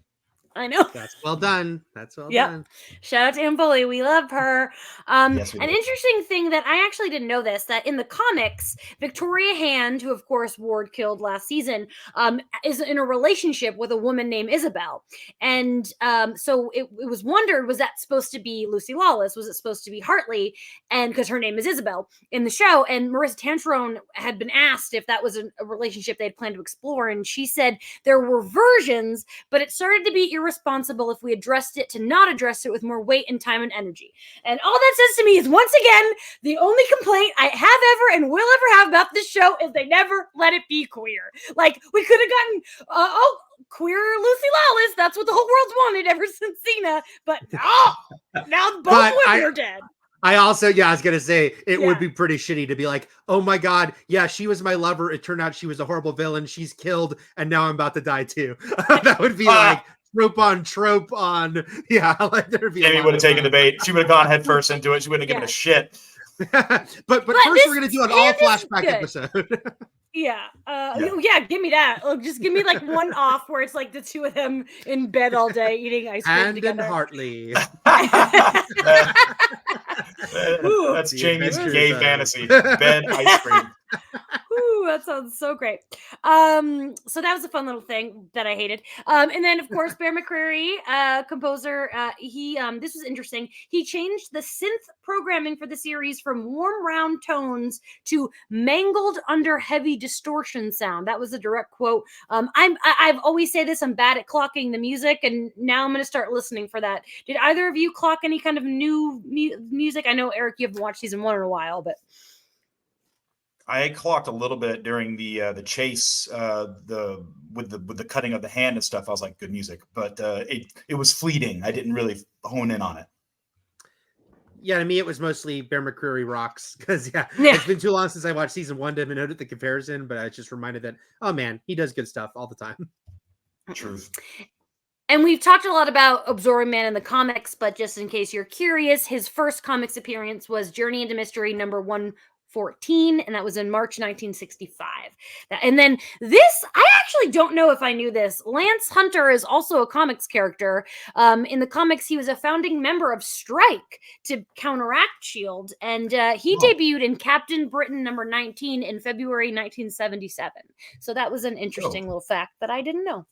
I know. That's well done. That's well done. Shout out to Anne Foley. We love her. Yes, we an do. interesting thing that I actually didn't know this, that in the comics, Victoria Hand, who of course Ward killed last season, is in a relationship with a woman named Isabel. And so it was wondered, was that supposed to be Lucy Lawless? Was it supposed to be Hartley? And because her name is Isabel in the show. And Marissa Tancherone had been asked if that was a relationship they had planned to explore. And she said there were versions, but it started to be irresponsible if we addressed it to not address it with more weight and time and energy. And all that says to me is, once again, the only complaint I have ever and will ever have about this show is they never let it be queer. Like, we could have gotten queer Lucy Lawless. That's what the whole world's wanted ever since Cena. But now both women are dead. I also, I was going to say, it would be pretty shitty to be like, oh my God, yeah, she was my lover. It turned out she was a horrible villain. She's killed, and now I'm about to die too. That would be like trope on. Yeah, like there'd be. Jamie would have taken the bait. She would have gone head first into it. She wouldn't have given a shit. but first, we're going to do an all flashback episode. Yeah. Give me that. Look, just give me like one off where it's like the two of them in bed all day eating ice cream Hand together. and Hartley. That's Jamie's gay fantasy. Bed ice cream. Ooh, that sounds so great. So that was a fun little thing that I hated. And then of course Bear McCreary, composer, he this was interesting. He changed the synth programming for the series from warm round tones to mangled under heavy distortion sound. That was a direct quote. I've always say this, I'm bad at clocking the music, and now I'm going to start listening for that. Did either of you clock any kind of new music? I know, Eric, you haven't watched season 1 in a while, but I clocked a little bit during the chase, with the cutting of the hand and stuff. I was like, good music, but it was fleeting. I didn't really hone in on it. Yeah, to me it was mostly Bear McCreary rocks because it's been too long since I watched season 1 to have noted the comparison, but I was just reminded that, oh man, he does good stuff all the time. Truth. And we've talked a lot about Absorbing Man in the comics, but just in case you're curious, his first comics appearance was Journey into Mystery number 114, and that was in March 1965. And then this, I actually don't know if I knew this. Lance Hunter is also a comics character. In the comics, he was a founding member of Strike to counteract S.H.I.E.L.D., and he debuted in Captain Britain number 19 in February 1977. So that was an interesting little fact that I didn't know.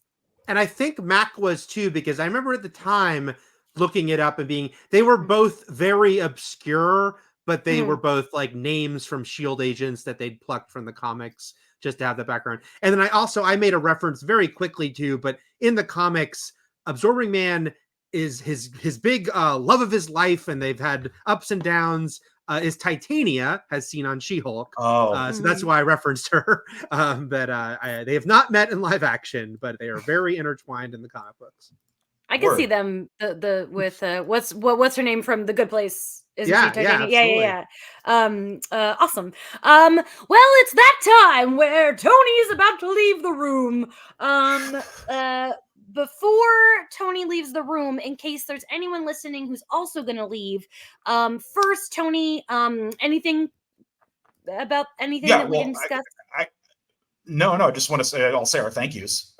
And I think Mac was too, because I remember at the time looking it up and they were both very obscure, but they were both like names from Shield agents that they'd plucked from the comics just to have the background. And then I made a reference very quickly to, but in the comics, Absorbing Man is his big love of his life, and they've had ups and downs. Is Titania, as seen on She-Hulk. So that's why I referenced her. They have not met in live action, but they are very intertwined in the comic books. I can see them with what's her name from The Good Place? Isn't she Titania? Yeah. Awesome. Well, it's that time where Tony is about to leave the room. Before Tony leaves the room, in case there's anyone listening who's also going to leave, first, Tony, anything that we didn't discuss? No, I just want to say, I'll say our thank yous.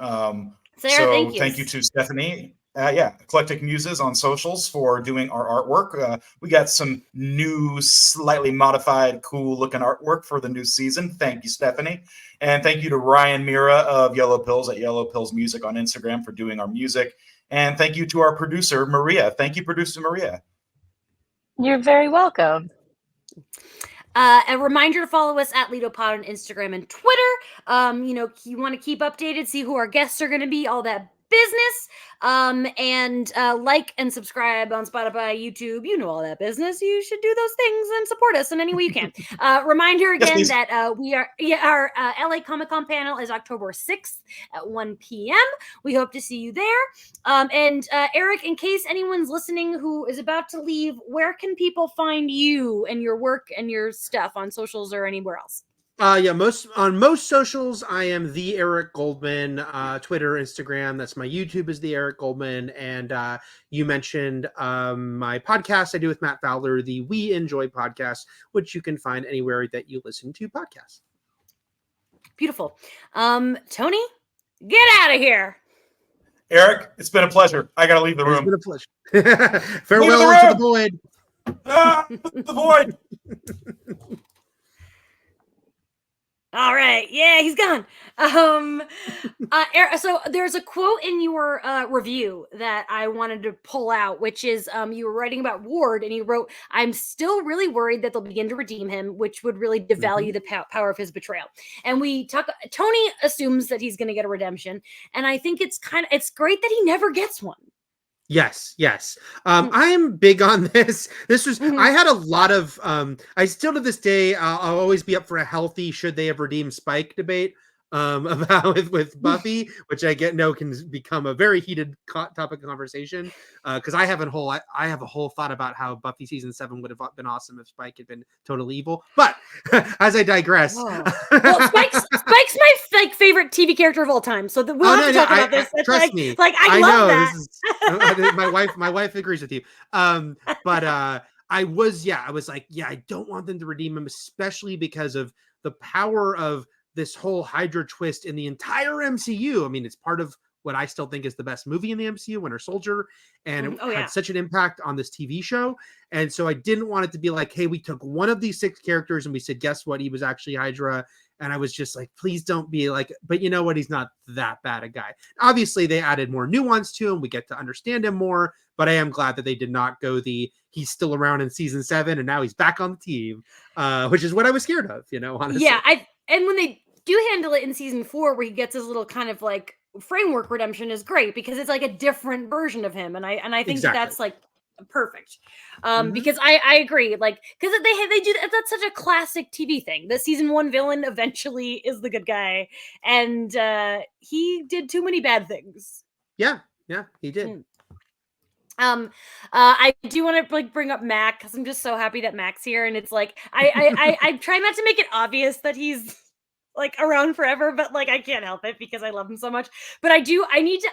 Thank you to Stephanie. Eclectic Muses on socials for doing our artwork. We got some new, slightly modified, cool looking artwork for the new season. Thank you, Stephanie. And thank you to Ryan Miera of Yellow Pills at Yellow Pills Music on Instagram for doing our music. And thank you to our producer, Maria. Thank you, producer Maria. You're very welcome. A reminder to follow us at LitoPod on Instagram and Twitter. You want to keep updated, see who our guests are going to be, all that business. And like and subscribe on Spotify, YouTube, all that business. You should do those things and support us in any way you can. Reminder again that our LA Comic-Con panel is October 6th at 1 p.m. We hope to see you there. And Eric, in case anyone's listening who is about to leave, where can people find you and your work and your stuff on socials or anywhere else? On most socials, I am the Eric Goldman, Twitter, Instagram. That's my YouTube is the Eric Goldman. And you mentioned my podcast I do with Matt Fowler, the We Enjoy podcast, which you can find anywhere that you listen to podcasts. Beautiful. Tony, get out of here. Eric, it's been a pleasure. I got to leave the room. It's been a pleasure. Farewell to the void. The void. All right. Yeah, he's gone. So there's a quote in your review that I wanted to pull out, which is you were writing about Ward, and you wrote, "I'm still really worried that they'll begin to redeem him, which would really devalue the power of his betrayal." And Tony assumes that he's going to get a redemption, and I think it's great that he never gets one. Yes. I am big on this. I had a lot of, I still to this day, I'll always be up for a healthy, should they have redeemed Spike debate about with Buffy, which I know can become a very heated topic of conversation. Cause I have a whole thought about how Buffy season 7 would have been awesome if Spike had been totally evil, but as I digress. Well, Spike's my favorite TV character of all time. So we'll have to talk about this. Trust me. I love that. My wife agrees with you. But I was like, I don't want them to redeem him, especially because of the power of this whole Hydra twist in the entire MCU. I mean, it's part of what I still think is the best movie in the MCU, Winter Soldier, and it had such an impact on this TV show. And so I didn't want it to be like, hey, we took one of these 6 characters and we said, guess what? He was actually Hydra. And I was just like, please don't be like, but you know what? He's not that bad a guy. Obviously, they added more nuance to him. We get to understand him more, but I am glad that they did not go he's still around in season 7 and now he's back on the team, which is what I was scared of, honestly. Yeah, and when they do handle it in season 4, where he gets his little kind of like framework redemption, is great because it's like a different version of him, and I think that's like perfect. Because I agree, like, because they do that's such a classic TV thing. The season 1 villain eventually is the good guy, and he did too many bad things. Yeah, he did. I do want to bring up Mac because I'm just so happy that Mac's here, and it's like I try not to make it obvious that he's like around forever, but like I can't help it because I love him so much. But I need to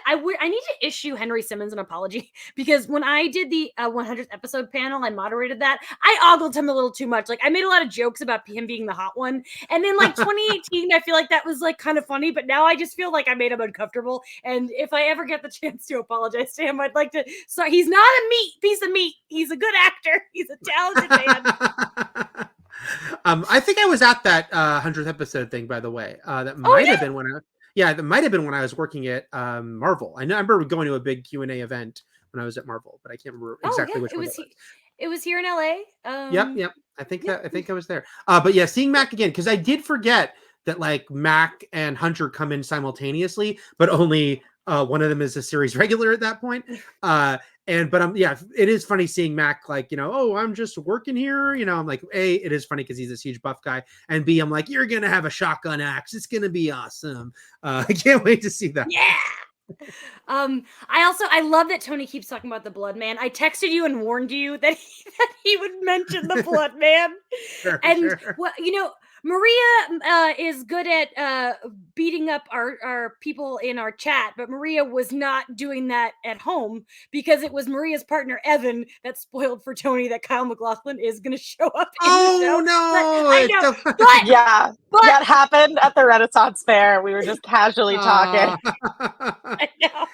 issue Henry Simmons an apology, because when I did the 100th episode panel, I moderated that. I ogled him a little too much. Like I made a lot of jokes about him being the hot one, and then like 2018, I feel like that was like kind of funny. But now I just feel like I made him uncomfortable. And if I ever get the chance to apologize to him, I'd like to. So he's not a piece of meat. He's a good actor. He's a talented man. I think I was at that 100th episode thing, by the way. That might have been when I was working at Marvel. I remember going to a big Q&A event when I was at Marvel, but I can't remember exactly which one it was. It was here in LA. Yep. I think I was there. But yeah, seeing Mac again, because I did forget that like Mac and Hunter come in simultaneously, but only one of them is a series regular at that point. But yeah, it is funny seeing Mac like, oh, I'm just working here. I'm like, A, it is funny because he's this huge buff guy, and B, I'm like, you're gonna have a shotgun axe. It's gonna be awesome. I can't wait to see that. Yeah. I love that Tony keeps talking about the Blood Man. I texted you and warned you that he would mention the Blood Man. Sure. Well, Maria is good at beating up our people in our chat, but Maria was not doing that at home because it was Maria's partner Evan that spoiled for Tony that Kyle MacLachlan is going to show up in the show. No! I know, but Yeah, but that happened at the Renaissance Fair. We were just casually talking. I know.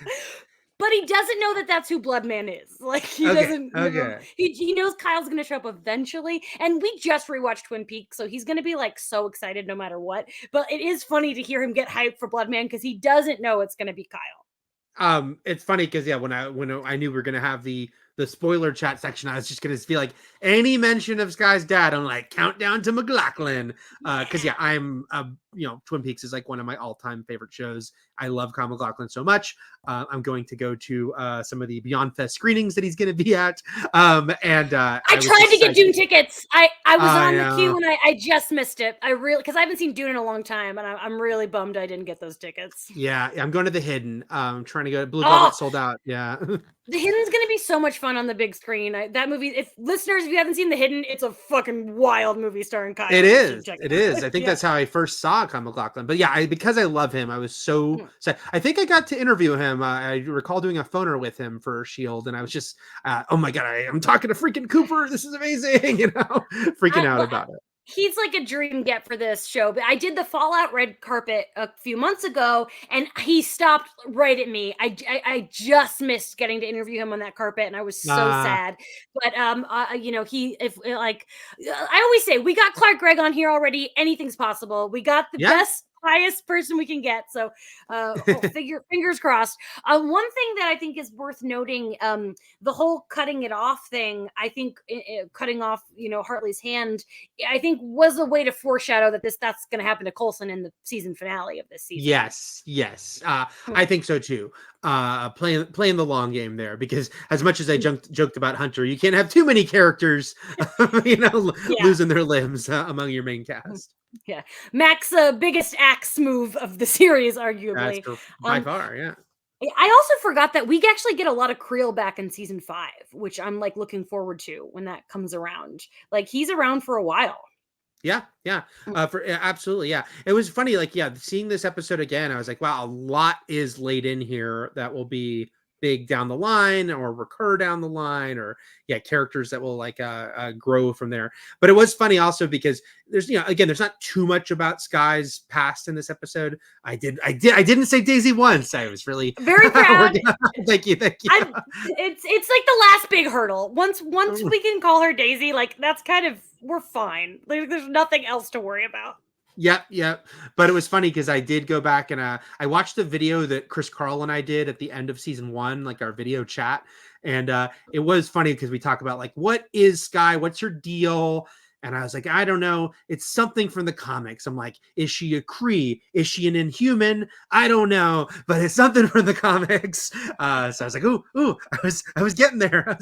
But he doesn't know that that's who Bloodman is. Like, he doesn't know. He knows Kyle's going to show up eventually. And we just rewatched Twin Peaks, so he's going to be, like, so excited no matter what. But it is funny to hear him get hyped for Bloodman because he doesn't know it's going to be Kyle. It's funny because, yeah, when I knew we were going to have the spoiler chat section, I was just going to feel like any mention of Sky's dad, I'm like, countdown to MacLachlan. Because, yeah, I'm, Twin Peaks is like one of my all-time favorite shows. I love Kyle MacLachlan so much. I'm going to go to some of the Beyond Fest screenings that he's going to be at. I tried to get Dune tickets. I was on the queue and I just missed it. Because I haven't seen Dune in a long time, and I'm really bummed I didn't get those tickets. Yeah, I'm going to the Hidden. Trying to go to Blue Velvet sold out. Yeah. The Hidden's going to be so much fun on the big screen. That movie, if you haven't seen The Hidden, it's a fucking wild movie starring Kyle. It is. I think that's how I first saw Kyle MacLachlan. But yeah, because I love him, I was so sad. I think I got to interview him. I recall doing a phoner with him for S.H.I.E.L.D. and I was just, oh my God, I'm talking to freaking Cooper. This is amazing. Freaking out about it. He's like a dream get for this show. But I did the Fallout red carpet a few months ago, and he stopped right at me. I just missed getting to interview him on that carpet, and I was so sad. But I always say, we got Clark Gregg on here already. Anything's possible. We got the best, highest person we can get. So fingers crossed. One thing that I think is worth noting, the whole cutting it off thing, I think cutting off, Hartley's hand, I think was a way to foreshadow that that's going to happen to Coulson in the season finale of this season. Yes. I think so too. Playing the long game there, because as much as I joked about Hunter, you can't have too many characters, losing their limbs among your main cast. Yeah, Mac's biggest axe move of the series, arguably. By far, yeah. I also forgot that we actually get a lot of Creel back in season 5, which I'm like looking forward to when that comes around. Like, he's around for a while. Yeah. Absolutely, yeah. It was funny, like, seeing this episode again, I was like, wow, a lot is laid in here that will be big down the line or recur down the line, or characters that will like grow from there. But it was funny also because there's again, there's not too much about Sky's past in this episode. I didn't say Daisy once. I was really very proud. Thank you. It's like the last big hurdle. Once we can call her Daisy, like, that's kind of, we're fine. Like, there's nothing else to worry about. Yep. But it was funny because I did go back and I watched the video that Chris Carl and I did at the end of season 1, like our video chat. And it was funny because we talk about like, what is Sky? What's her deal? And I was like, I don't know. It's something from the comics. I'm like, is she a Kree? Is she an Inhuman? I don't know, but it's something from the comics. So I was like, ooh, I was getting there.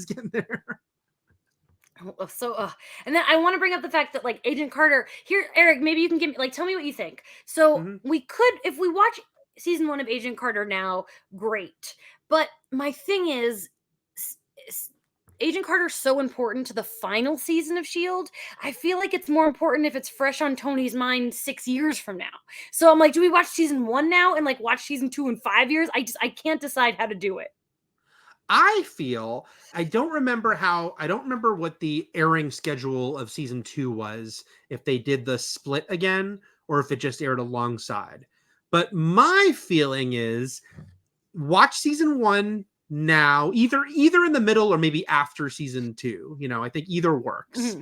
And then I want to bring up the fact that, like, Agent Carter here, Eric, maybe you can give me, like, tell me what you think. So we could, if we watch season 1 of Agent Carter now, great. But my thing is Agent Carter's so important to the final season of S.H.I.E.L.D. I feel like it's more important if it's fresh on Tony's mind 6 years from now. So I'm like, do we watch season 1 now and like watch season 2 in 5 years? I can't decide how to do it. I feel I don't remember what the airing schedule of season 2 was, if they did the split again or if it just aired alongside. But my feeling is watch season 1 now, either in the middle or maybe after season 2. I think either works.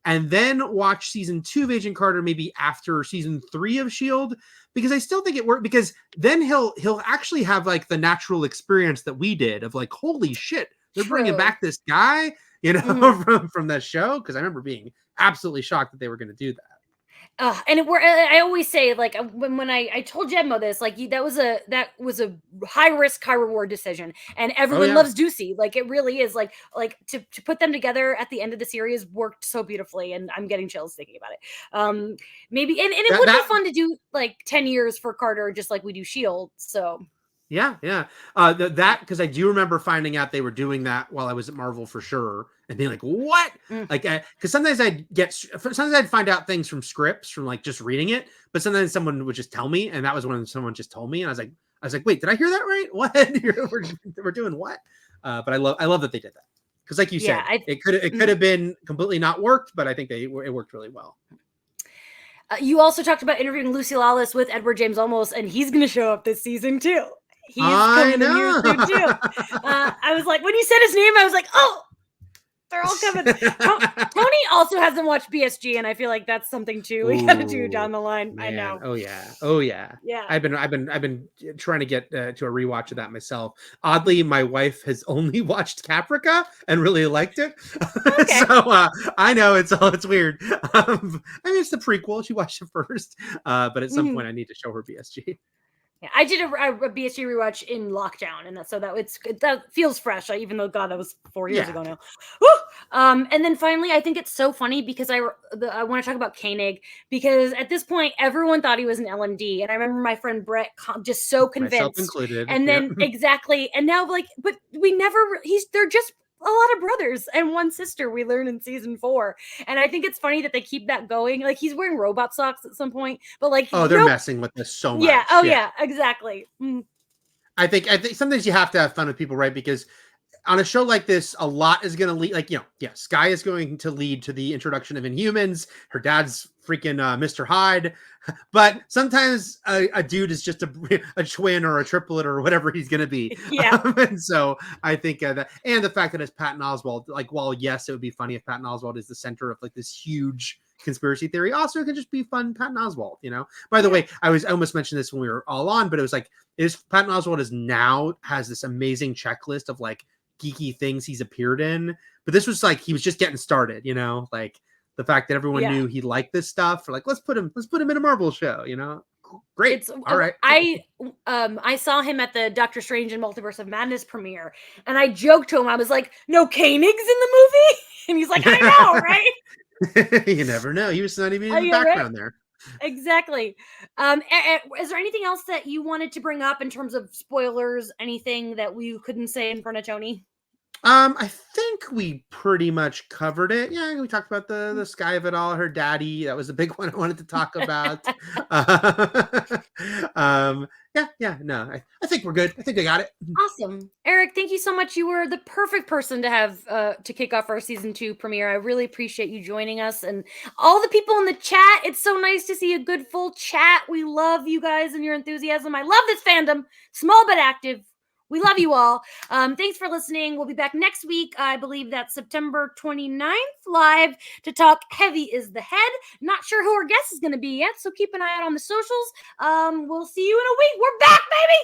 And then watch season 2 of Agent Carter maybe after season 3 of S.H.I.E.L.D. because I still think it worked, because then he'll actually have like the natural experience that we did of like, holy shit, they're bringing back this guy. you know, Mhm. from that show, because I remember being absolutely shocked that they were going to do that. I always say, like, when I told Jemmo this, like, that was a high risk, high reward decision, and Oh everyone yeah, loves Ducey. Like, it really is, like to put them together at the end of the series worked so beautifully, and I'm getting chills thinking about it. Maybe and it would be that fun to do like 10 years for Carter, just like we do Shield. So Yeah, yeah. That because I do remember finding out they were doing that while I was at Marvel for sure, and being like, "What?" mm, Like, because sometimes I'd find out things from scripts from like just reading it, but sometimes someone would just tell me, and that was when someone just told me, and I was like, "Wait, did I hear that right? What? we're doing what?" But I love that they did that because, like you yeah, said, it could have been completely not worked, but I think it worked really well. you also talked about interviewing Lucy Lawless with Edward James Olmos, and he's going to show up this season too. He's I coming in here soon too. know. I was like, when you said his name, I was like, oh, they're all coming. Tony also hasn't watched BSG, and I feel like that's something too we got to do Ooh, down the line. I man. know. Oh yeah. Oh yeah. Yeah. I've been trying to get to a rewatch of that myself. Oddly, my wife has only watched Caprica and really liked it. Okay. So I know it's weird. I mean, it's the prequel. She watched it first, but at some Mhm. point I need to show her BSG. Yeah, I did a BSG rewatch in lockdown, and that feels fresh. Even though God, that was 4 years Yeah. ago now. Woo! And then finally, I think it's so funny because I want to talk about Koenig because at this point, everyone thought he was an LMD, and I remember my friend Brett just so Myself convinced. included. And Yep. then exactly, and now like, but we never. They're just a lot of brothers and one sister. We learn in season 4, and I think it's funny that they keep that going. Like he's wearing robot socks at some point, but like, Oh, they're nope. messing with this so Yeah. much. Oh Yeah. yeah. Exactly. Mm. I think sometimes you have to have fun with people, right? Because on a show like this, a lot is going to lead, like, yeah, Sky is going to lead to the introduction of Inhumans. Her dad's freaking Mr. Hyde. But sometimes a dude is just a twin or a triplet or whatever he's going to be. Yeah. And so I think that, and the fact that it's Patton Oswalt, like, while yes, it would be funny if Patton Oswalt is the center of like this huge conspiracy theory, also it could just be fun Patton Oswalt, you know? By the way, I almost mentioned this when we were all on, but it was like, Patton Oswalt has this amazing checklist of like geeky things he's appeared in, but this was like he was just getting started, you know, like the fact that everyone Yeah. knew he liked this stuff, or like let's put him in a Marvel show, you know. Great. It's All right. I saw him at the Doctor Strange and Multiverse of Madness premiere, and I joked to him. I was like, "No Koenig's in the movie," and he's like, "I know, right?" You never know. He was not even in the Yeah, right. background there. Exactly. Is there anything else that you wanted to bring up in terms of spoilers? Anything that we couldn't say in front of Tony? I think we pretty much covered it. Yeah, we talked about the Sky of it all, her daddy. That was a big one I wanted to talk about. No, I think we're good. I think I got it. Awesome. Eric, thank you so much. You were the perfect person to have to kick off our season 2 premiere. I really appreciate you joining us and all the people in the chat. It's so nice to see a good full chat. We love you guys and your enthusiasm. I love this fandom, small but active. We love you all. Thanks for listening. We'll be back next week. I believe that's September 29th live to talk Heavy is the Head. Not sure who our guest is going to be yet, so keep an eye out on the socials. We'll see you in a week. We're back, baby.